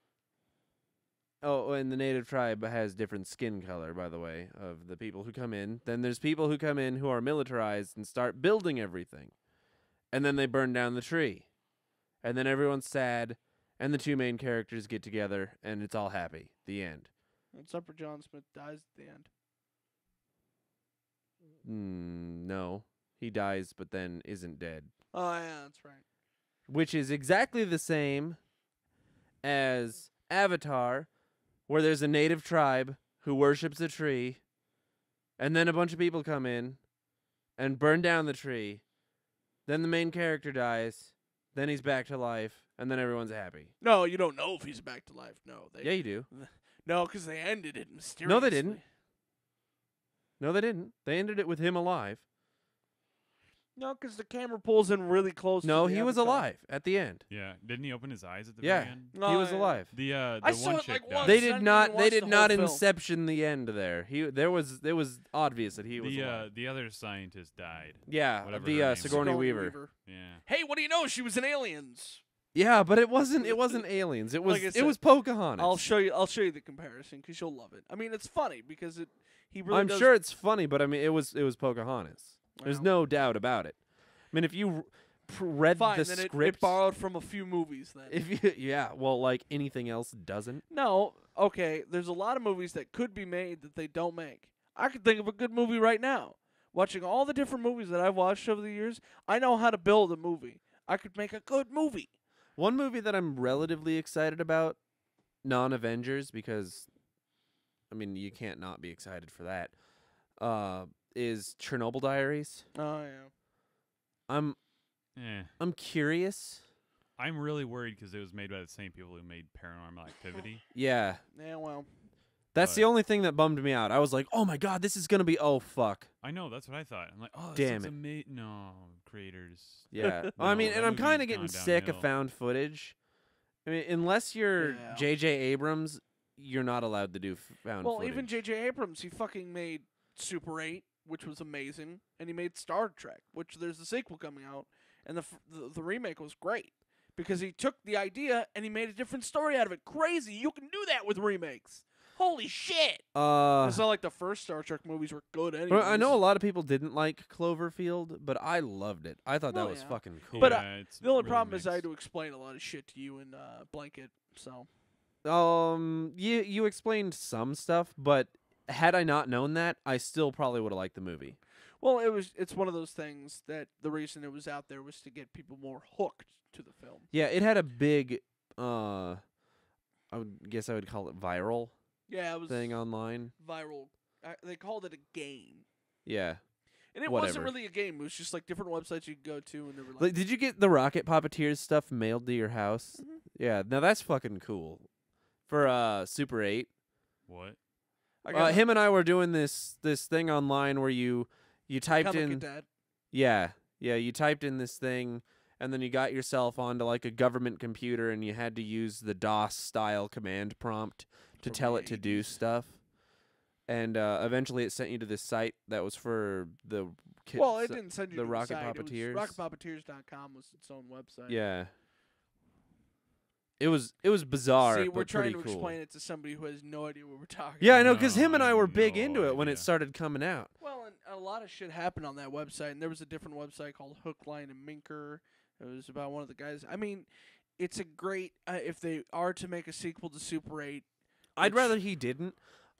and the native tribe has different skin color, by the way, of the people who come in. Then there's people who come in who are militarized and start building everything. and then they burn down the tree. And then everyone's sad, and the two main characters get together, and it's all happy. The end. Except for John Smith dies at the end. No. He dies, but then isn't dead. Oh, yeah, that's right. Which is exactly the same as Avatar, where there's a native tribe who worships a tree, and then a bunch of people come in and burn down the tree. Then the main character dies. Then he's back to life, and then everyone's happy. No, you don't know if he's back to life. No, Yeah, you do. No, because they ended it mysteriously. No, they didn't. No, they didn't. They ended it with him alive. No, because the camera pulls in really close. No, to the he was Avatar. alive at the end. Yeah, didn't he open his eyes at the Yeah. very end? No, He was yeah. alive. The I saw one it, chick like, died. once. They I did didn't not. even They watch did the not whole film. inception the end there. It was obvious that he was alive. The other scientist died. Yeah, whatever the her name is. Sigourney Weaver. Yeah. Hey, what do you know? She was in Aliens. Yeah, but it wasn't. It wasn't aliens. It was. Like I It said, was Pocahontas. I'll show you the comparison because you'll love it. I mean, it's funny because he really. I'm does, sure it's funny, but I mean, it was Pocahontas. There's Well. no doubt about it. I mean, if you read Fine, the then it script, borrowed from a few movies. Then if you, yeah, well, like anything else doesn't. no, okay. There's a lot of movies that could be made that they don't make. I could think of a good movie right now. Watching all the different movies that I've watched over the years, I know how to build a movie. I could make a good movie. One movie that I'm relatively excited about, non-Avengers, because, I mean, you can't not be excited for that, is Chernobyl Diaries. Oh yeah. I'm curious. I'm really worried because it was made by the same people who made Paranormal Activity. Yeah. Yeah, well. That's But- the only thing that bummed me out. I was like, oh my god, this is going to be, oh fuck. I know, that's what I thought. I'm like, oh, Damn this looks no, creators. Yeah. I No, mean, that and I'm kind movie's of getting gone sick of downhill. found footage. I mean, unless you're Yeah. J.J. Abrams, you're not allowed to do found Well, footage. even J.J. Abrams, he fucking made Super 8, which was amazing, and he made Star Trek, which there's a sequel coming out, and the remake was great because he took the idea and he made a different story out of it. Crazy, you can do that with remakes. Holy shit! It's not like the first Star Trek movies were good anyway. Well, I know a lot of people didn't like Cloverfield, but I loved it. I thought that Well, was yeah. fucking cool. But, Yeah, it's the only really problem is I had mixed. to explain a lot of shit to you in Blanket, so. You explained some stuff, but had I not known that, I still probably would have liked the movie. Well, it's one of those things that the reason it was out there was to get people more hooked to the film. Yeah, it had a big, I guess I would call it viral Yeah, it was thing online. viral. They called it a game. Yeah. And it Whatever. wasn't really a game. It was just like different websites you could go to, and they were like, Like, did you get the Rocket Puppeteers stuff mailed to your house? Mhm. Yeah, now that's fucking cool. For Super 8. What? I got Him and I were doing this thing online where you typed Comic in Dad. Yeah, you typed in this thing, and then you got yourself onto like a government computer, and you had to use the DOS style command prompt to From tell the it to do 80s. stuff. And eventually, it sent you to this site that was for the Well, it didn't send you the to Rocket site. Puppeteers. It was rocketpuppeteers.com was its own website. Yeah. It was bizarre. See, we're but trying pretty to cool. explain it to somebody who has no idea what we're talking Yeah, I about. know, because No, him and I I were have big no into it when it idea. started coming out. Well, and a lot of shit happened on that website, and there was a different website called Hook, Line, and Minker. It was about one of the guys. I mean, it's a great if they are to make a sequel to Super 8. I'd which- rather he didn't.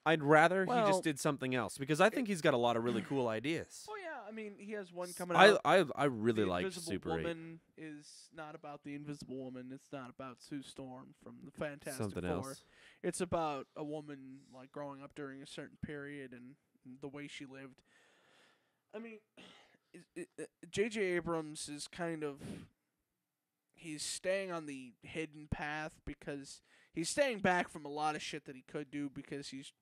I'd rather he Well, just did something else because I think he's got a lot of really cool ideas. Oh yeah, I mean he has one coming out. I really the like Invisible Super 8. Woman is not about the Invisible Woman. It's not about Sue Storm from the Fantastic Something Four. else. It's about a woman like growing up during a certain period and the way she lived. I mean, J.J. Abrams is kind of he's staying on the hidden path because he's staying back from a lot of shit that he could do because he's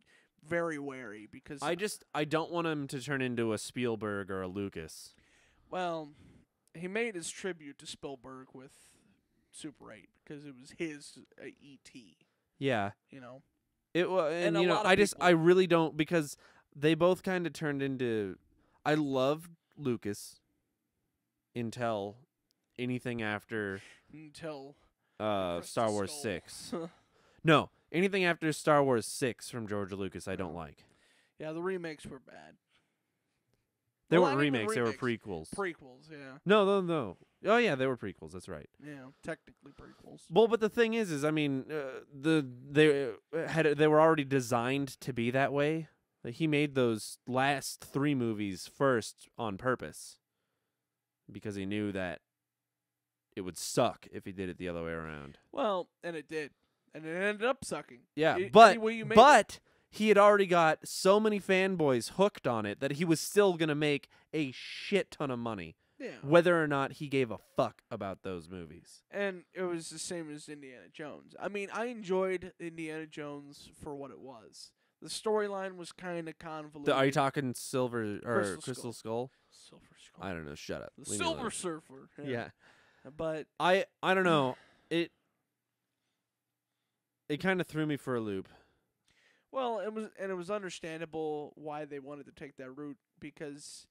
very wary because I don't want him to turn into a Spielberg or a Lucas. well, he made his tribute to Spielberg with Super 8 because it was his E.T., Yeah. you know. It was, and a you know, lot of I people- really don't because they both kind of turned into. I loved Lucas until anything after Until Star Crystal Wars Skull. 6. No, anything after Star Wars 6 from George Lucas I don't like. Yeah, the remakes were bad. They Well, weren't not even remakes. They were remakes. prequels. Prequels, yeah. No. Oh yeah, they were prequels. That's right. Yeah, technically prequels. Well, but the thing is I mean, they were already designed to be that way. Like, he made those last 3 movies first on purpose because he knew that it would suck if he did it the other way around. Well, and it did. And it ended up sucking. Yeah, Any but way you made but he had already got so many fanboys hooked on it that he was still going to make a shit ton of money, Yeah. whether or not he gave a fuck about those movies. And it was the same as Indiana Jones. I mean, I enjoyed Indiana Jones for what it was. The storyline was kind of convoluted. Are you talking Silver or Crystal Crystal Skull? Silver Skull. I don't know. Shut up. The Leave me Silver alone. Surfer. Yeah. But I don't know. It kind of threw me for a loop. well, it was understandable why they wanted to take that route because,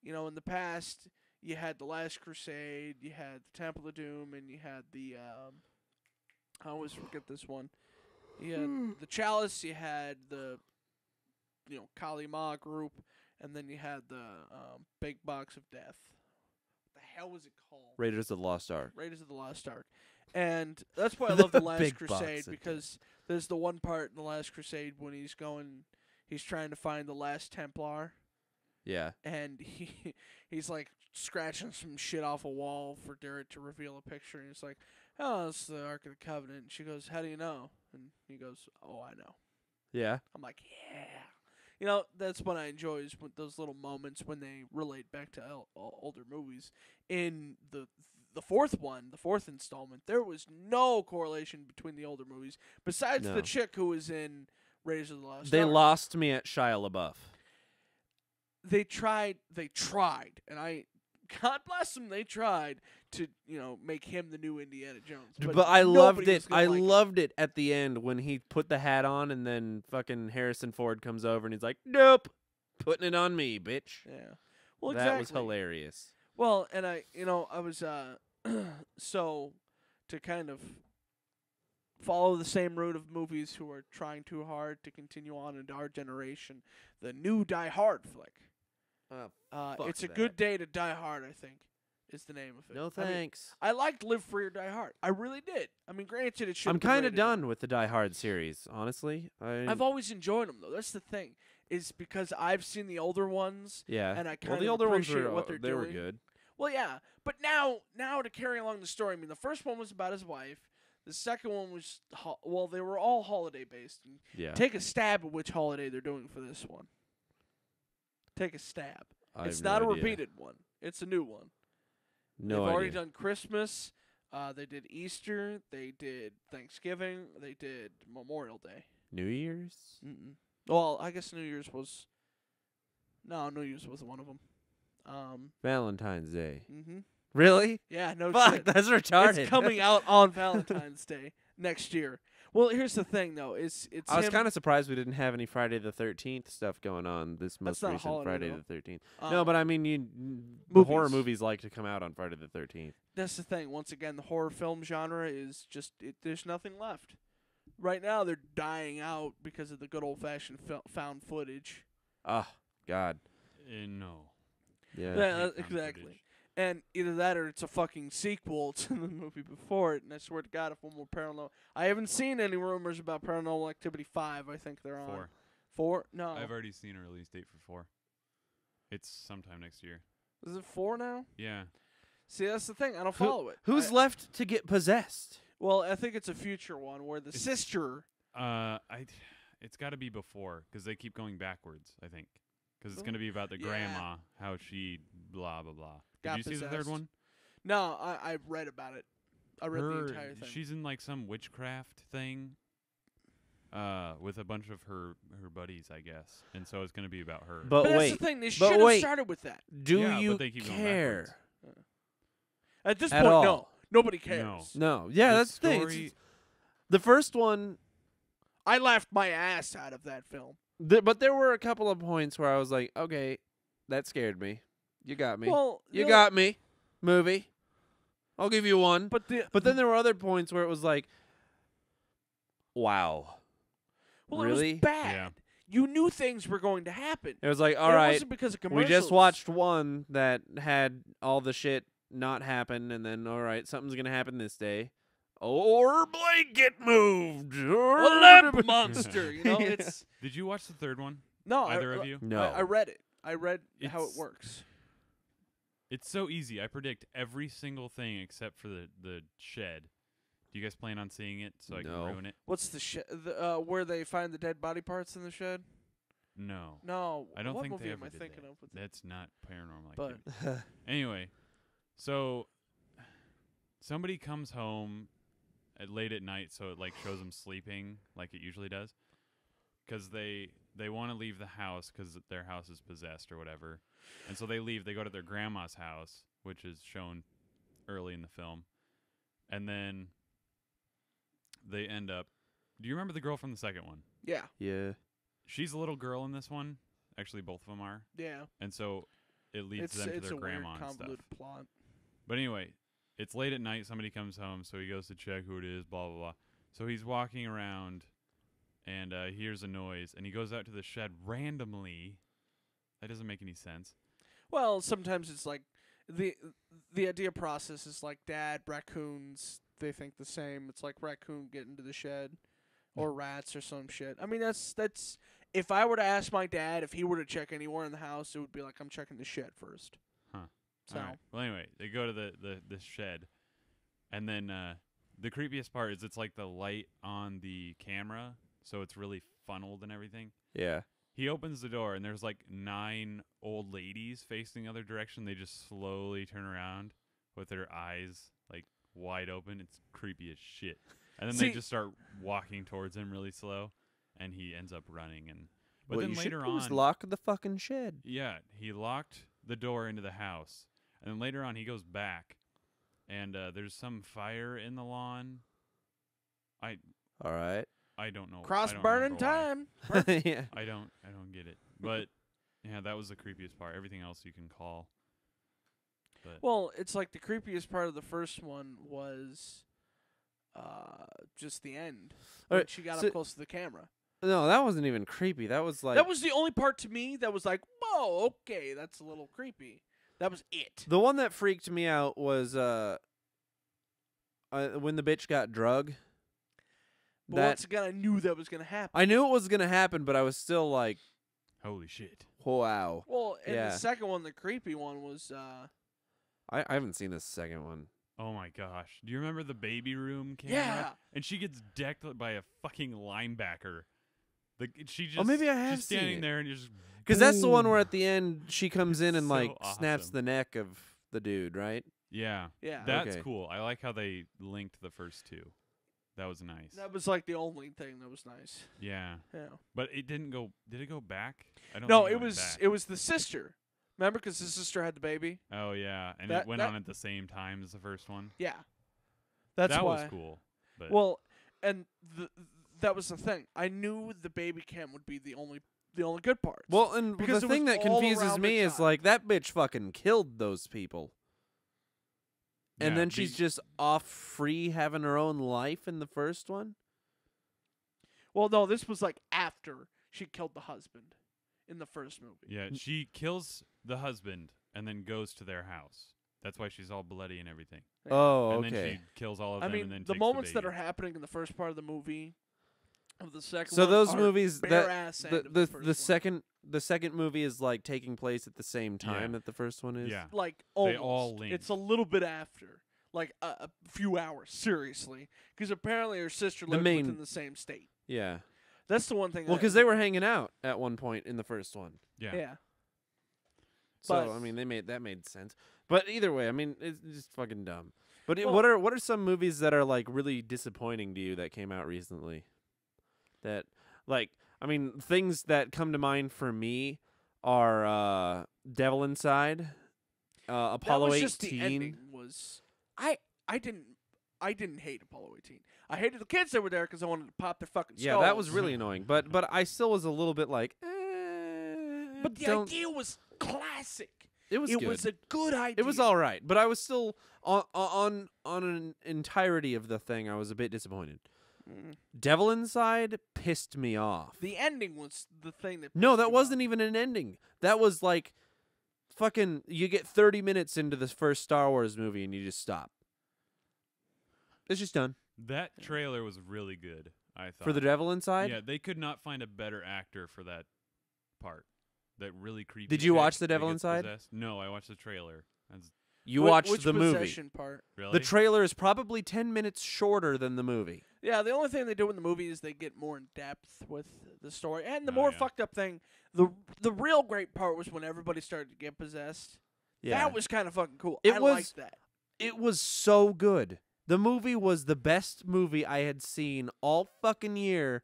in the past you had the Last Crusade, you had the Temple of Doom, and you had the I always forget this one. You had the Chalice, you had the Kali Ma group, and then you had the Big Box of Death. What the hell was it called? Raiders of the Lost Ark. Raiders of the Lost Ark. And that's why I love The The Last Big Box Crusade, of because there's the one part in The Last Crusade when he's trying to find the last Templar, Yeah. and he's like scratching some shit off a wall for Derek to reveal a picture, and he's like, "Oh, it's the Ark of the Covenant." And she goes, "How do you know?" And he goes, "Oh, I know." Yeah. I'm like, yeah. That's what I enjoy is with those little moments when they relate back to older movies. In the fourth installment, there was no correlation between the older movies besides No. the chick who was in Raiders of the Lost They Ark. lost me at Shia LaBeouf. They tried, and God bless them, they tried to, make him the new Indiana Jones. But I loved nobody it. was gonna I like him. loved it at the end when he put the hat on and then fucking Harrison Ford comes over and he's like, "Nope, putting it on me, bitch." Yeah. Well, That exactly. was hilarious. Well, and I was so to kind of follow the same route of movies who are trying too hard to continue on into our generation. The new Die Hard flick. Fuck It's a that. Good Day to Die Hard, I think, is the name of it. No I mean, thanks. I liked Live Free or Die Hard. I really did. I mean, granted, it should. I'm kind of done with the Die Hard series, honestly. I've always enjoyed them though. That's the thing. Is because I've seen the older ones. yeah. And I kind well, the of older ones appreciate were what they're they were doing. good. Well, yeah, but now to carry along the story, I mean, the first one was about his wife. The second one was they were all holiday based. And Yeah. take a stab at which holiday they're doing for this one. Take a stab. I It's have no not a idea. repeated one. It's a new one. No They've idea. already done Christmas. They did Easter. They did Thanksgiving. They did Memorial Day. New Year's? Mm-mm. Well, I guess New Year's was. No, New Year's was one of them. Valentine's Day. Mm-hmm. Really? Yeah, no Fuck, shit. that's retarded. It's coming out on Valentine's Day next year. Well, here's the thing, though. It's I was him- kind of surprised we didn't have any Friday the 13th stuff going on this most not a recent holiday, Friday though. the 13th. No, um, but I mean, the horror movies. movies like to come out on Friday the 13th. That's the thing. Once again, the horror film genre is just there's nothing left. Right now, they're dying out because of the good old-fashioned found footage. Oh, God. No. Yeah. Yeah, hate found exactly. footage. And either that or it's a fucking sequel to the movie before it. And I swear to God, if one more paranormal, I haven't seen any rumors about Paranormal Activity 5. I think they're on 4. 4. No, I've already seen a release date for 4. It's sometime next year. is it 4 now? Yeah. See, that's the thing. I don't follow it. Who's I- left to get possessed? Well, I think it's a future one where the It's- sister. It's got to be before because they keep going backwards. I think because it's Oh, going to be about the yeah. grandma, how she blah blah blah. Got Did you see the third possessed. one? No, I read about it. I read the entire thing. She's in like some witchcraft thing. With a bunch of her buddies, I guess, and so it's going to be about her. But that's wait, the thing. They but should have wait. started with that. do Yeah, but you they keep going care? At this At point, all. no. Nobody cares. No. Yeah, The that's the thing. story- The first one, I laughed my ass out of that film. but there were a couple of points where I was like, okay, that scared me. You got me. Well, You got me. Movie. I'll give you one. But But then there were other points where it was like, wow. well, really? it was bad. Yeah. you knew things were going to happen. It was like, all And It right, wasn't because of we commercials. just watched one that had all the shit not happen, and then all right, something's gonna happen this day, or blanket moved, a or lamp monster. You know, Yeah. it's Did you watch the third one? no. Either of you? No. I read it. I read how it It's- works. It's so easy. I predict every single thing except for the shed. Do you guys plan on seeing it so I No. can ruin it? What's the shed? Where they find the dead body parts in the shed? No. No. I don't what think movie they am ever I did thinking that. of? With That's not paranormal But- activity. Anyway, so somebody comes home late at night, so it like shows them sleeping like it usually does, because they want to leave the house because their house is possessed or whatever, and so they leave. They go to their grandma's house, which is shown early in the film, and then they end up. Do you remember the girl from the second one? yeah. Yeah. She's a little girl in this one. Actually, both of them are, Yeah. and so it leads It's them to it's their a weird grandma and stuff. convoluted plot. But anyway, it's late at night. Somebody comes home, so he goes to check who it is, blah, blah, blah. So he's walking around and hears a noise, and he goes out to the shed randomly. That doesn't make any sense. Well, sometimes it's like the idea process is like dad, raccoons, they think the same. It's like raccoon get into the shed or rats or some shit. I mean, that's if I were to ask my dad if he were to check anywhere in the house, it would be like I'm checking the shed first. Huh. So, All right. Well, anyway, they go to the shed, and then the creepiest part is it's like the light on the camera, so it's really funneled and everything. Yeah. He opens the door, and there's like 9 old ladies facing the other direction. They just slowly turn around with their eyes like wide open. It's creepy as shit. And then See- they just start walking towards him really slow, and he ends up running. And but what then you later should do is on, lock the fucking shed. yeah, he locked the door into the house, and then later on he goes back, and there's some fire in the lawn. All right. I don't know. cross I don't burning remember why. time. Yeah. I don't get it. But yeah, that was the creepiest part. Everything else you can call. But Well, it's like the creepiest part of the first one was just the end. When Alright, she got so- up close to the camera. No, that wasn't even creepy. That was like That was the only part to me that was like, whoa, okay, that's a little creepy. That was it. the one that freaked me out was when the bitch got drug. But That once again, I knew that was going to happen. I knew it was gonna happen, but I was still like, holy shit. wow. Well, and Yeah. the second one, the creepy one, was I haven't seen this second one. Oh my gosh. Do you remember the baby room camera? yeah. And she gets decked by a fucking linebacker. She just Oh, maybe I have she's seen standing it. there and just Because that's the one boom. where at the end she comes in and So like snaps awesome. the neck of the dude, right? Yeah. Yeah. That's Okay. cool. I like how they linked the first two. That was nice. That was like the only thing that was nice. Yeah. Yeah. But it didn't go. Did it go back? I don't. No, think it went was back. it was the sister. Remember, because the sister had the baby. Oh yeah, and That- it went that- on at the same time as the first one. Yeah. That's that why. was cool. But Well, and that was the thing. I knew the baby cam would be the only good part. Well, and Because the it was thing that all confuses around me the is time. like that bitch fucking killed those people. And yeah, then she's just off free having her own life in the first one? Well, no, this was like after she killed the husband in the first movie. yeah, she kills the husband and then goes to their house. That's why she's all bloody and everything. Yeah. Oh, and okay. then she kills all of I them. mean, and then the takes moments that baby. are happening in the first part of the movie, of the second So one, those are movies bare that ass end the of the, first the one. second movie is like taking place at the same time Yeah. that the first one is. Yeah. like They almost. all link. It's a little bit after, like a few hours, seriously, because apparently her sister The lived main- within the same state. Yeah. That's the one thing. Well, that- because they were hanging out at one point in the first one. Yeah. yeah. So But- I mean, that made sense. But either way, I mean, it's just fucking dumb. But Well- what are some movies that are like really disappointing to you that came out recently? That like, I mean, things that come to mind for me are Devil Inside, Apollo that was just 18. the ending. Was I didn't hate Apollo 18. I hated the kids that were there because I wanted to pop their fucking Yeah, skulls. that was really annoying. But I still was a little bit like, But the don't- idea was classic. it was It good. was a good idea. It was all right, but I was still on an entirety of the thing. I was a bit disappointed. Devil Inside pissed me off. The ending was the thing that. No, pissed that you wasn't off. even an ending. That was like fucking you get 30 minutes into this first Star Wars movie and you just stop. It's just done. That trailer was really good, I thought. For the Devil Inside? Yeah, they could not find a better actor for that part. That really creepy. Did you chick watch The that Devil gets Inside? possessed. No, I watched the trailer. That's You Wh- watched which the movie. possession part? really The trailer is probably 10 minutes shorter than the movie. Yeah, the only thing they do in the movie is they get more in depth with the story. And the Oh, more yeah. fucked up thing, the real great part was when everybody started to get possessed. Yeah. That was kind of fucking cool. It I was- liked that. It was so good. The movie was the best movie I had seen all fucking year,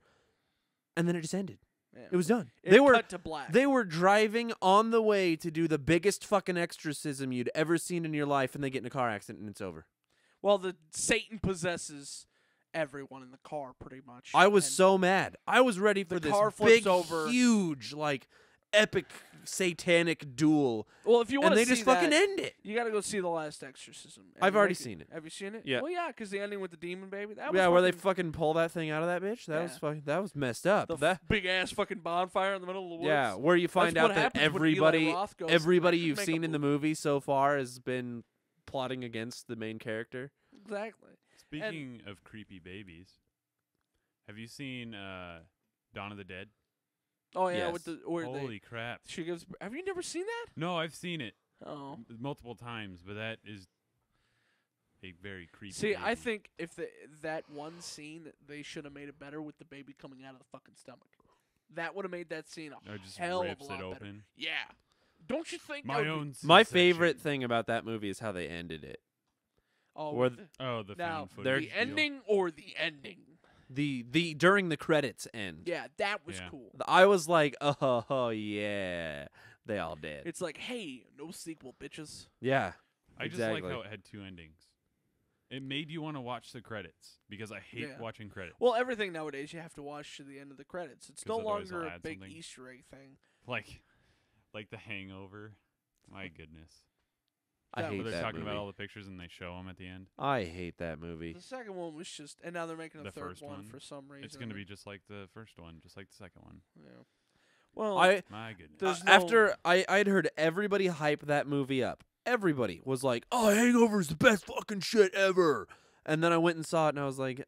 and then it just ended. Yeah. It was done. It They were cut to black. They were driving on the way to do the biggest fucking exorcism you'd ever seen in your life, and they get in a car accident and it's over. Well, the Satan possesses everyone in the car, pretty much. I was And so mad. I was ready for The this car flips big, over. huge, like epic satanic duel, well, if you want and to they see just fucking that, end it. you got to go see The Last Exorcism. And I've already make seen it. Have you seen it? Yeah. Well, yeah, because the ending with the demon baby. That was Yeah, where they fucking- fucking pull that thing out of that bitch. That was Yeah. fucking. That was messed up. the That big ass fucking bonfire in the middle of the woods. yeah, where you find That's what out that happens when Eli everybody, Roth goes, everybody "I should you've make a seen in the movie so far has been plotting against the main character. Exactly. Speaking of creepy babies, have you seen Dawn of the Dead? Oh yeah, Yes. with the where Holy crap! she gives. Have you never seen that? No, I've seen it Oh. multiple times, but that is a very creepy. See, I baby. think if that one scene, they should have made it better with the baby coming out of the fucking stomach. That would have made that scene a Or just hell of a rips lot it better. open. Yeah. Don't you think? that My would be- own. My C-section. favorite thing about that movie is how they ended it. Oh, or with th- Oh, the now found they're- footage. the deal. ending or the ending? The during the credits end. Yeah, that was Yeah. cool. I was like, oh yeah, they all did. It's like, hey, no sequel, bitches. Yeah, I just exactly. like how it had two endings. It made you want to watch the credits because I hate Yeah. watching credits. Well, everything nowadays you have to watch to the end of the credits. It's 'Cause no otherwise longer they'll a add big something. Easter egg thing. like The Hangover. My goodness. I that hate Where they're that talking movie. about all the pictures and they show them at the end. I hate that movie. The second one was just, and now they're making a The third first one one? for some reason. It's going to be just like the first one, just like the second one. Yeah. Well, My goodness. There's no- After I'd heard everybody hype that movie up. Everybody was like, "Oh, Hangover's the best fucking shit ever." And then I went and saw it, and I was like, see,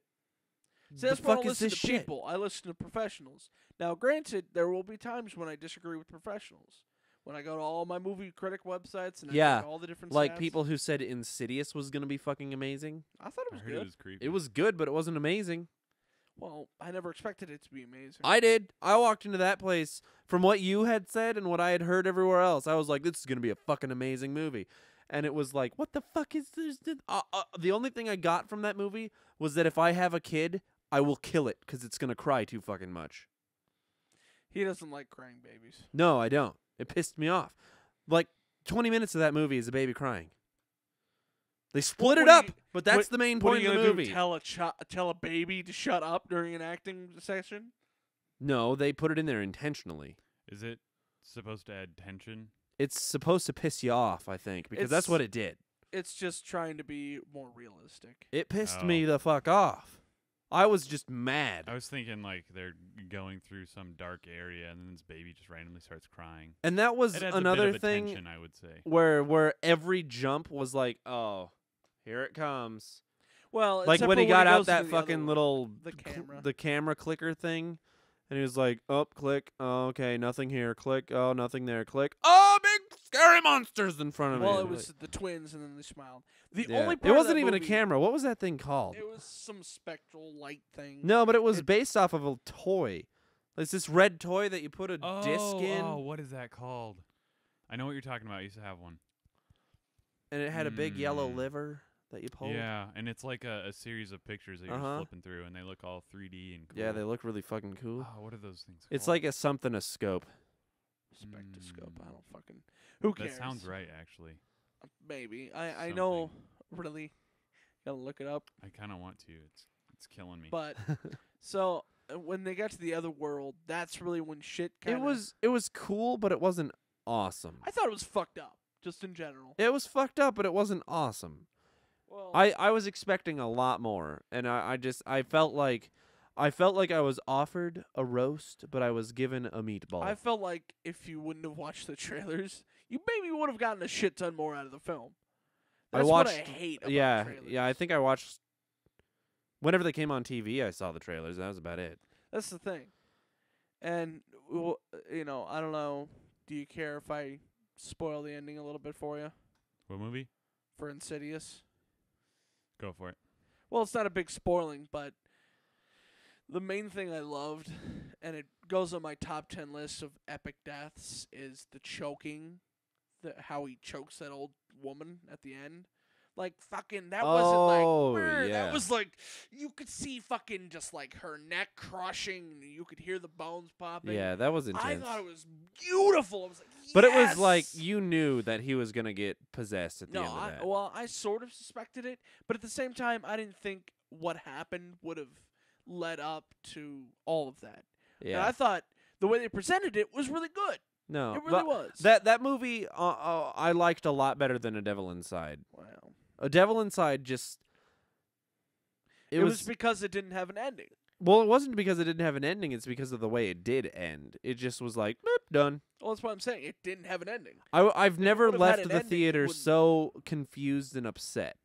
"The that's why I fuck don't is listen this to shit?" people. I listen to professionals. Now, granted, there will be times when I disagree with professionals. When I go to all my movie critic websites and I Yeah, check all the different Like stats. people who said Insidious was gonna be fucking amazing. I thought it I was heard good. it was creepy. It was good, but it wasn't amazing. Well, I never expected it to be amazing. I did. I walked into that place from what you had said and what I had heard everywhere else. I was like, "This is gonna be a fucking amazing movie," and it was like, "What the fuck is this?" The only thing I got from that movie was that if I have a kid, I will kill it because it's gonna cry too fucking much. He doesn't like crying babies. No, I don't. It pissed me off. Like 20 minutes of that movie is a baby crying. They split What it are up, you- but that's the main What are point you of the gonna movie. do? Tell a baby to shut up during an acting session? No, they put it in there intentionally. Is it supposed to add tension? It's supposed to piss you off, I think, because that's It's- what it did. It's just trying to be more realistic. It pissed Oh. me the fuck off. I was just mad. I was thinking like they're going through some dark area and then this baby just randomly starts crying. And that was It adds another a bit of thing tension, I would say. where every jump was like, "Oh, here it comes." Well, Like except when for he got out goes that into the other fucking world. little the camera. the camera clicker thing, and he was like, "Oh, click. Oh, okay, nothing here. Click. Oh, nothing there. Click. Oh, big scary monsters in front of me." Well, it was the twins, and then they smiled. The Yeah. only part It of wasn't that even movie, a camera. What was that thing called? It was some spectral light thing. No, but it was It- based off of a toy. It's this red toy that you put a disc in, Oh, what is that called? I know what you're talking about. I used to have one. and it had a big yellow Mm. liver that you pulled. Yeah, and it's like a series of pictures that you're Uh-huh. just flipping through, and they look all 3D and cool. Yeah, they look really fucking cool. Oh, what are those things It's called? like a something a scope. Spectroscope. I Mm. don't fucking. Who cares? That sounds right, actually. Maybe. I know. Really. Gotta look it up. I kind of want to. It's killing me. But so when they got to the other world, that's really when shit kind It of. was cool, but it wasn't awesome. I thought it was fucked up, just in general. It was fucked up, but it wasn't awesome. Well, I was expecting a lot more, and I felt like I felt like I was offered a roast, but I was given a meatball. I felt like if you wouldn't have watched the trailers, you maybe would have gotten a shit ton more out of the film. That's what I hate about trailers. Yeah, I think I watched whenever they came on TV. I saw the trailers. That was about it. That's the thing. And you know, I don't know. Do you care if I spoil the ending a little bit for you What movie? for Insidious? Go for it. Well, it's not a big spoiling, but the main thing I loved, and it goes on my top 10 list of epic deaths, is the choking, how he chokes that old woman at the end. Like, fucking, that wasn't Oh, like, "Brr," yeah. that was like, you could see fucking just like her neck crushing, and you could hear the bones popping. Yeah, that was intense. I thought it was beautiful. I was like, But it was like "Yes!" you knew that he was gonna get possessed at the No, end of that. well, I sort of suspected it, but at the same time, I didn't think what happened would have led up to all of that. And yeah, I thought the way they presented it was really good. no, It really but was. that movie I liked a lot better than A Devil Inside. Wow. A Devil Inside just It was because it didn't have an ending. well, it wasn't because it didn't have an ending. It's because of the way it did end. It just was like boop, done. Well, that's what I'm saying. It didn't have an ending. I've never would've had left an the ending, it theater wouldn't- so confused and upset.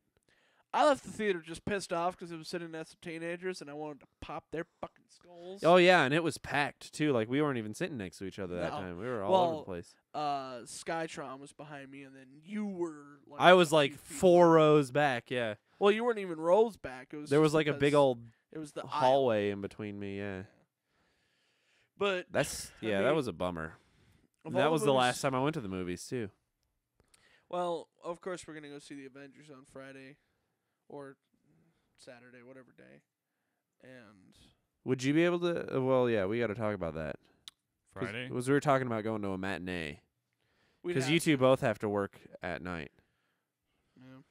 I left the theater just pissed off because it was sitting next to teenagers, and I wanted to pop their fucking skulls. Oh yeah, and it was packed too. Like we weren't even sitting next to each other that No. time. We were all over Well, the place. Skytron was behind me, and then you were. Like, I was a like few feet 4 back. rows back. Yeah, Well, you weren't even rows back. It was. there was just like a big because old It was the aisle. hallway in between me. Yeah, But that's I yeah, that mean, was a bummer. of That all was the movies- last time I went to the movies too. Well, of course, we're gonna go see the Avengers on Friday, or Saturday, whatever day, and Would you be able to? Well, yeah, we got to talk about that. Friday. Because we were talking about going to a matinee. we'd Because have you two to. both have to work at night. Yeah.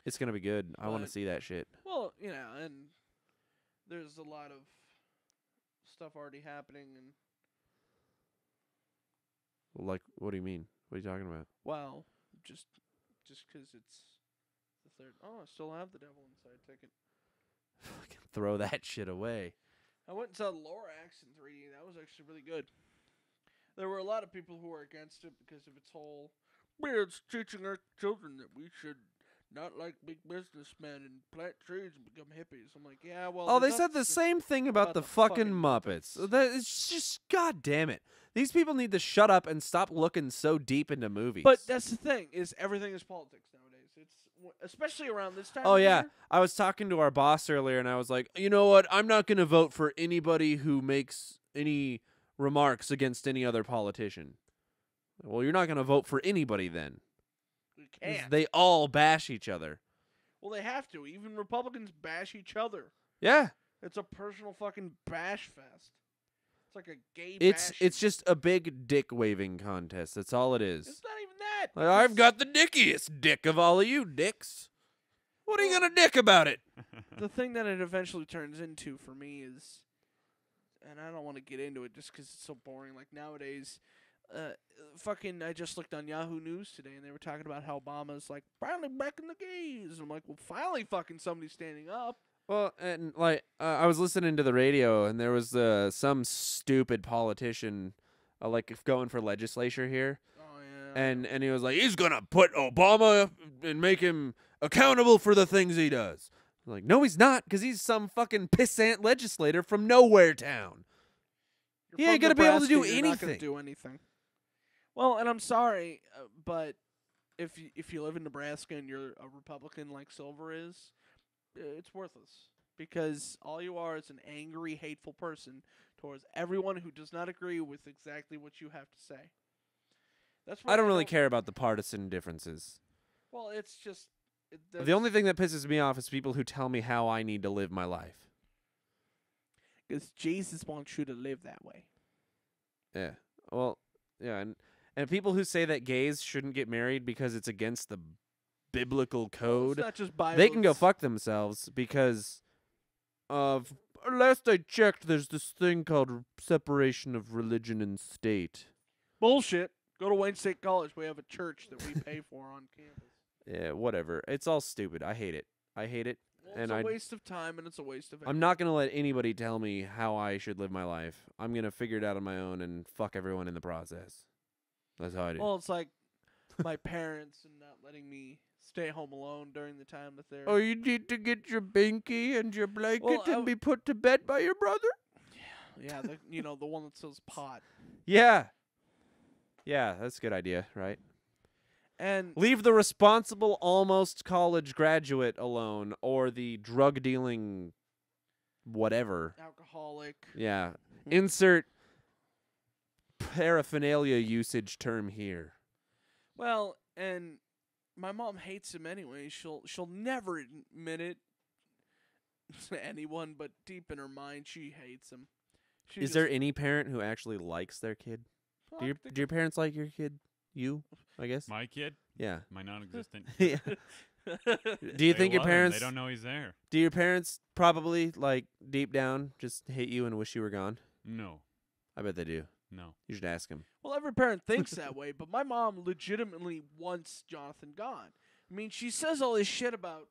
It's gonna be good. I want to But- see that shit. Well, you know, and there's a lot of stuff already happening, and Like, what do you mean? What are you talking about? wow, just 'cause it's the third. Oh, I still have the Devil Inside ticket. Fucking throw that shit away. I went and saw Lorax in 3D. That was actually really good. There were a lot of people who were against it because of its whole, it's teaching our children that we should not like big businessmen and plant trees and become hippies. I'm like, yeah, well. Oh, they that's said the just- same thing about the fucking Muppets. That it's just, god damn it. These people need to shut up and stop looking so deep into movies. But that's the thing, is everything is politics nowadays. It's especially around this time. Oh of yeah, year. I was talking to our boss earlier, and I was like, you know what? I'm not gonna vote for anybody who makes any remarks against any other politician. Well, you're not gonna vote for anybody then. You 'Cause can't. they all bash each other. Well, they have to. Even Republicans bash each other. Yeah, It's a personal fucking bash fest. It's like a gay. it's bashing. just a big dick waving contest. That's all it is. It's not even that. Like, I've It's- got the dickiest dick of all of you dicks. What are you gonna dick about it? the thing that it eventually turns into for me is, and I don't want to get into it just 'cause it's so boring. Like nowadays, fucking, I just looked on Yahoo News today and they were talking about how Obama's like finally backing the gays. I'm like, well, finally, fucking somebody standing up. Well, and like I was listening to the radio, and there was some stupid politician, like going for legislature here, Oh yeah. and he was like, he's gonna put Obama and make him accountable for the things he does. I'm like, no, he's not, 'cause he's some fucking pissant legislator from nowhere town. You're he ain't from gonna be able to do Nebraska, you're not gonna anything. do anything. Well, and I'm sorry, but if you live in Nebraska and you're a Republican like Silver is, it's worthless because all you are is an angry, hateful person towards everyone who does not agree with exactly what you have to say. That's why I don't really care about the partisan differences. Well, it's just The only thing that pisses me off is people who tell me how I need to live my life. because Jesus wants you to live that way. Yeah. Well, yeah, and people who say that gays shouldn't get married because it's against the biblical code, It's not just Bible. they can go it's- fuck themselves because of last I checked, there's this thing called separation of religion and state. Bullshit. Go to Wayne State College. We have a church that we pay for on campus. Yeah, whatever. It's all stupid. I hate it. I hate it. Well, and it's a waste of time, and it's a waste of I'm not gonna let anybody tell me how I should live my life. I'm gonna figure it out on my own and fuck everyone in the process. That's how I do. Well, it's like my parents and not letting me stay home alone during the time that they're... Oh, you need to get your binky and your blanket Well, and be put to bed by your brother? Yeah, the one that sells pot. Yeah. Yeah, that's a good idea, right? And Leave the responsible almost college graduate alone or the drug dealing whatever. alcoholic. Yeah. Insert paraphernalia usage term here. Well, and my mom hates him anyway. She'll never admit it to anyone, but deep in her mind, she hates him. Is there any parent who actually likes their kid? Do your parents like your kid? You, I guess? My kid, Yeah. my non-existent. Yeah. Do you They think your love him. parents... They don't know he's there. Do your parents probably, like, deep down, just hate you and wish you were gone? No, I bet they do. no. You should ask them. Well, every parent thinks that way, but my mom legitimately wants Jonathan gone. I mean, she says all this shit about,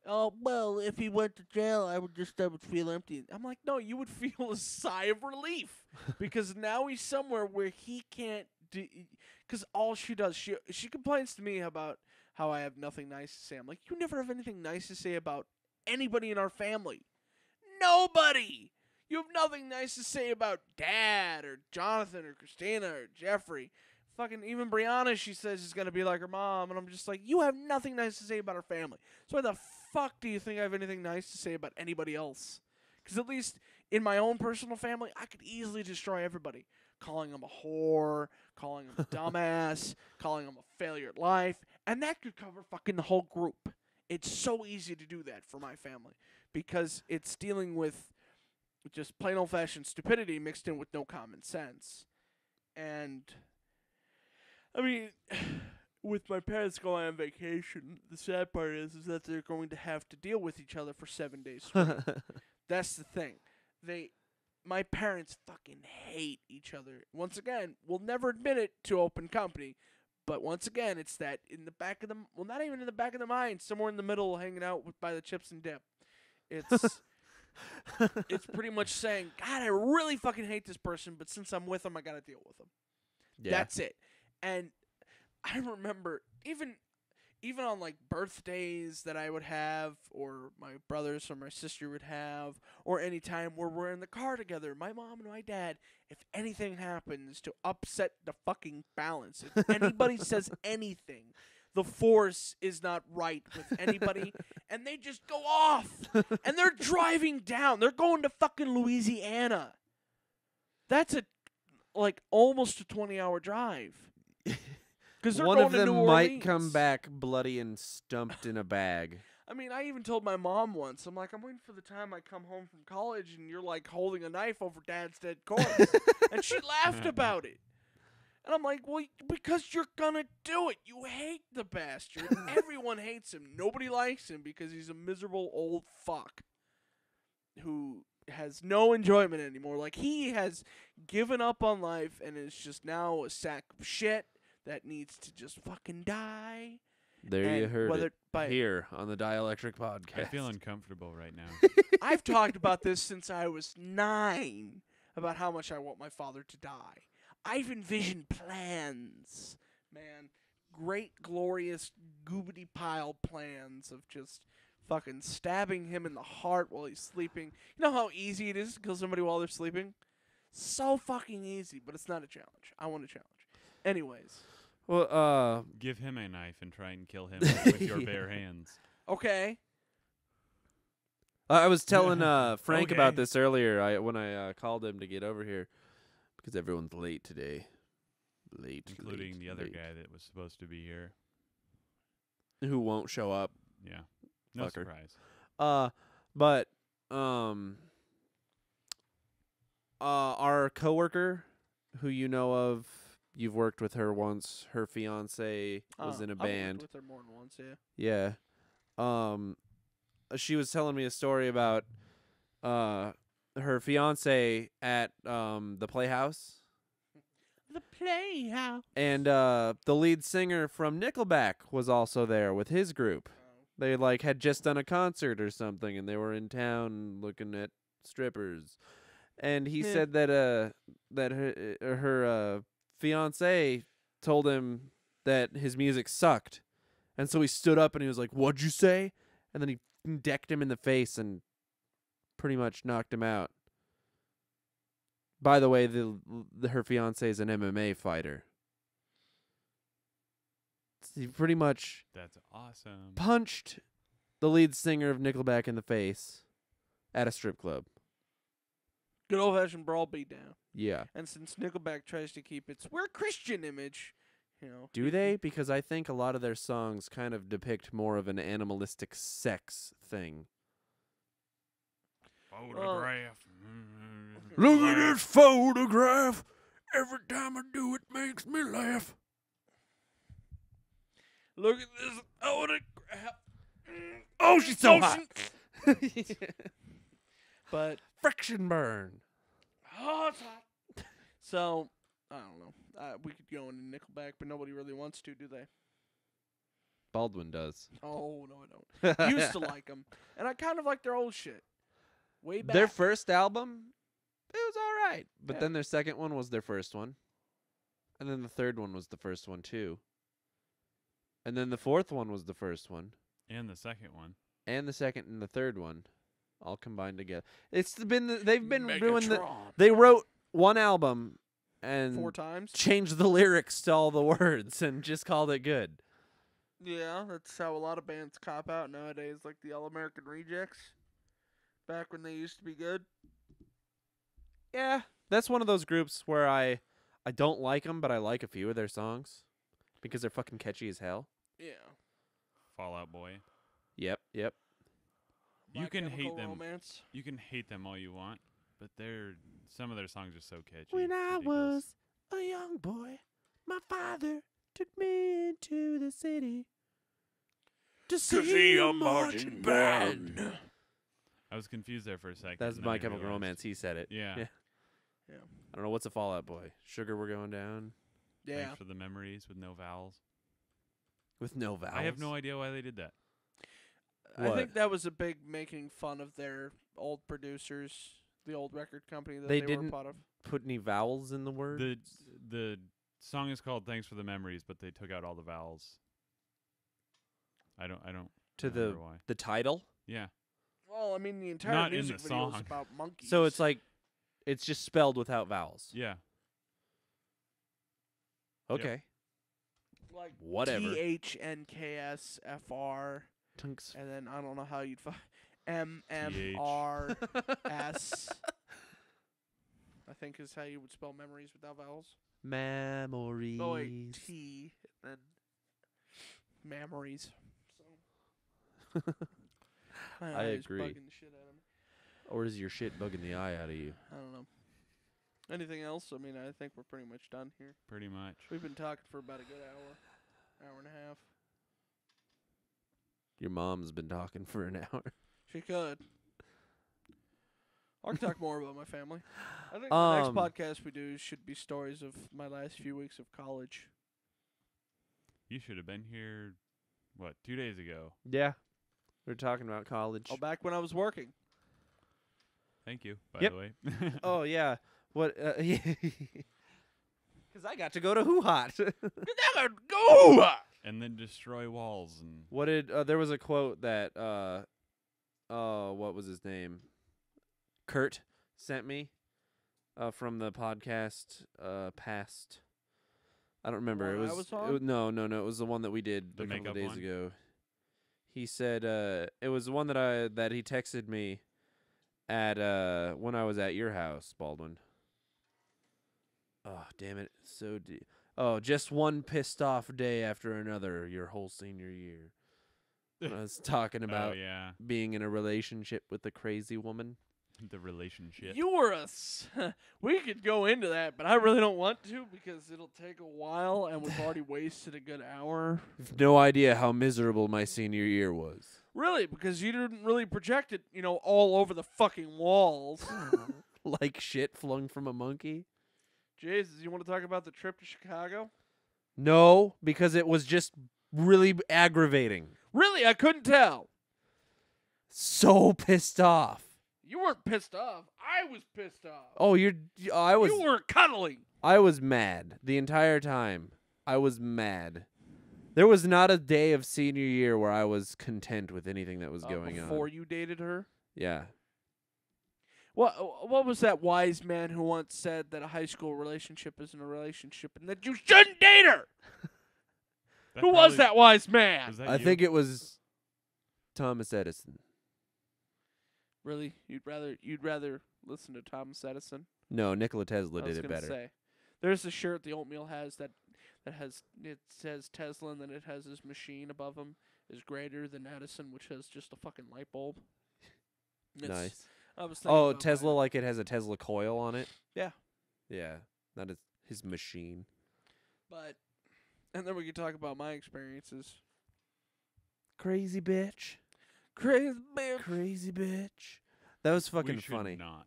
oh, well, if he went to jail, I would feel empty. I'm like, no, you would feel a sigh of relief because now he's somewhere where he can't do. Because all she does, she complains to me about how I have nothing nice to say. I'm like, you never have anything nice to say about anybody in our family. Nobody. You have nothing nice to say about Dad or Jonathan or Christina or Jeffrey. Fucking even Brianna, she says, is going to be like her mom. And I'm just like, you have nothing nice to say about our family. So why the fuck do you think I have anything nice to say about anybody else? Because at least in my own personal family, I could easily destroy everybody. Calling them a whore, calling them a dumbass, calling them a failure at life. And that could cover fucking the whole group. It's so easy to do that for my family. Because it's dealing with just plain old-fashioned stupidity mixed in with no common sense. And, I mean, with my parents going on vacation, the sad part is that they're going to have to deal with each other for 7 days straight. That's the thing. My parents fucking hate each other. Once again, we'll never admit it to open company. But once again, it's that in the back of the... Well, not even in the back of the mind. Somewhere in the middle, hanging out by the chips and dip. It's... it's pretty much saying, God, I really fucking hate this person, but since I'm with them, I gotta deal with them. Yeah. That's it. And I remember even on like birthdays that I would have, or my brothers or my sister would have, or any time where we're in the car together, my mom and my dad, if anything happens to upset the fucking balance, if anybody says anything, the force is not right with anybody, and they just go off. And they're driving down. They're going to fucking Louisiana. That's almost a 20-hour drive. Because One going of to them New might Orleans. come back bloody and stumped in a bag. I mean, I even told my mom once, I'm like, I'm waiting for the time I come home from college and you're like holding a knife over Dad's dead corpse. And she laughed about it. And I'm like, well, because you're gonna do it. You hate the bastard. Everyone hates him. Nobody likes him because he's a miserable old fuck who has no enjoyment anymore. Like, he has given up on life and is just now a sack of shit that needs to just fucking die. There And you heard whether it. by- Here on the Dielectric podcast. I feel uncomfortable right now. I've talked about this since I was 9, about how much I want my father to die. I've envisioned plans, man. Great, glorious, goobity pile plans of just fucking stabbing him in the heart while he's sleeping. You know how easy it is to kill somebody while they're sleeping? So fucking easy, but it's not a challenge. I want a challenge. Anyways. Well, Give him a knife and try and kill him with your bare hands. Okay. I was telling Frank Okay. about this earlier when I called him to get over here because everyone's late today. Including the other late. guy that was supposed to be here. Who won't show up. Yeah. No Fucker. surprise. But our coworker, who you know of, you've worked with her once. Her fiance was in a I've band. worked with her more than once, yeah. Yeah. She was telling me a story about her fiance at the Playhouse. The Playhouse. And the lead singer from Nickelback was also there with his group. They like had just done a concert or something, and they were in town looking at strippers. And he Yeah. said that her fiance told him that his music sucked, and so he stood up and he was like, "What'd you say?" And then he decked him in the face and pretty much knocked him out. By the way, her fiance is an MMA fighter. He pretty much That's awesome. punched the lead singer of Nickelback in the face at a strip club. Good old fashioned brawl beatdown. Yeah. And since Nickelback tries to keep its "we're Christian" image, you know. Do they? Because I think a lot of their songs kind of depict more of an animalistic sex thing. Photograph. Look at this photograph. Every time I do it makes me laugh. Look at this photograph. Oh, she's so hot. But Friction burn. oh, it's hot. So I don't know. We could go into Nickelback, but nobody really wants to, do they? Baldwin does. Oh no, I don't. Used to like them, and I kind of like their old shit. Way back. Their first album, it was all right. But Yeah. then their second one was their first one. And then the third one was the first one, too. And then the fourth one was the first one. And the second one. And the second and the third one all combined together. They've been doing Megatron. they wrote one album and 4 times. changed the lyrics to all the words and just called it good. Yeah, that's how a lot of bands cop out nowadays, like the All American Rejects. Back when they used to be good. Yeah, that's one of those groups where I don't like them, but I like a few of their songs because they're fucking catchy as hell. Yeah. Fallout Boy. Yep. You My can Chemical hate them. Romance. You can hate them all you want, but some of their songs are so catchy. When it's I ridiculous. was a young boy, my father took me into the city to see a marching band. I was confused there for a second. That's and then My I Chemical realized- Romance. He said it. Yeah. Yeah. I don't know what's a Fallout Boy. Sugar, we're going down Yeah. Thanks for the memories with no vowels. with no vowels. I have no idea why they did that. I What? think that was a big making fun of their old producers, the old record company that They they, didn't were part of. Put any vowels in the word. The song is called "Thanks for the Memories," but they took out all the vowels. I don't to remember why. the title. Yeah. Well, I mean, the entire Not in music the video is song. about monkeys. So it's like it's just spelled without vowels. Yeah. Okay. like whatever. THNKSFR, Tunks. and then I don't know how you'd find MMRS. I think is how you would spell memories without vowels. Memories. Oh wait, T, and then memories. So. My I eye is agree. bugging the shit out of me. Or is your shit bugging the eye out of you? I don't know. Anything else? I mean, I think we're pretty much done here. Pretty much. We've been talking for about a good hour and a half. Your mom's been talking for an hour. She could. I can talk more about my family. I think the next podcast we do should be stories of my last few weeks of college. You should have been here, 2 days ago. Yeah. We're talking about college. Oh, back when I was working. Thank you, by Yep. the way. Oh, yeah. What? Because I got to go to Hoo Hot. Go! And then destroy walls and What did there was a quote that what was his name? Kurt sent me from the podcast past. I don't remember. One It I was, was on? no. It was the one that we did The a couple of makeup days one? ago. He said it was the one that he texted me at when I was at your house, Baldwin. Oh, damn it. Oh, just one pissed off day after another your whole senior year. When I was talking about oh yeah, being in a relationship with a crazy woman. the relationship. You were we could go into that, but I really don't want to because it'll take a while, and we've already wasted a good hour. I've no idea how miserable my senior year was. Really, because you didn't really project it, all over the fucking walls. Like shit flung from a monkey? Jesus, you want to talk about the trip to Chicago? No, because it was just really aggravating. Really, I couldn't tell. So pissed off. You weren't pissed off. I was pissed off. Oh, I was. You were cuddling. I was mad the entire time. I was mad. There was not a day of senior year where I was content with anything that was going on. Before you dated her? Yeah. What was that wise man who once said that a high school relationship isn't a relationship and that you shouldn't date her? Who was that wise man? Was that I you? think it was Thomas Edison. Really? You'd rather listen to Thomas Edison? No, Nikola Tesla I was did it gonna better. say. There's a shirt the oatmeal has that says Tesla and then it has his machine above him is greater than Edison, which has just a fucking light bulb. Nice. I was thinking Oh, about Tesla, buying it. like it has a Tesla coil on it? Yeah. Yeah. That is his machine. And then we could talk about my experiences. Crazy bitch. Crazy man. Crazy bitch. That was fucking we should funny. Not.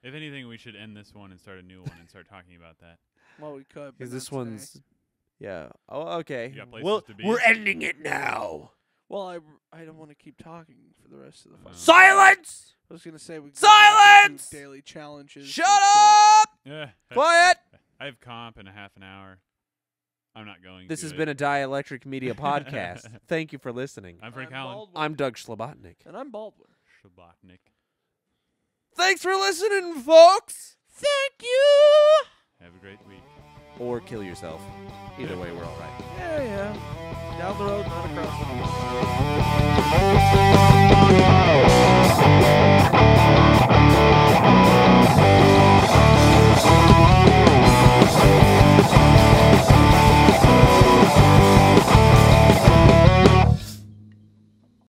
If anything, we should end this one and start a new one and start talking about that. Well, we could. Because but this not today. one's. Yeah. Oh, okay. You got places to be? We're ending it now. Well, I don't want to keep talking for the rest of the fucking. Silence! I was gonna say we. Silence! Do daily challenges. Shut and shit. up! Yeah. Quiet! I have comp in a half an hour. I'm not going. This to has it. been a Dielectric Media podcast. Thank you for listening. I'm Frank I'm Allen. Baldwin. I'm Doug Schlabotnik. And I'm Baldwin. Shabotnik. Thanks for listening, folks! Thank you. Have a great week. Or kill yourself. Either way, we're all right. Yeah. Down the road, not across the road.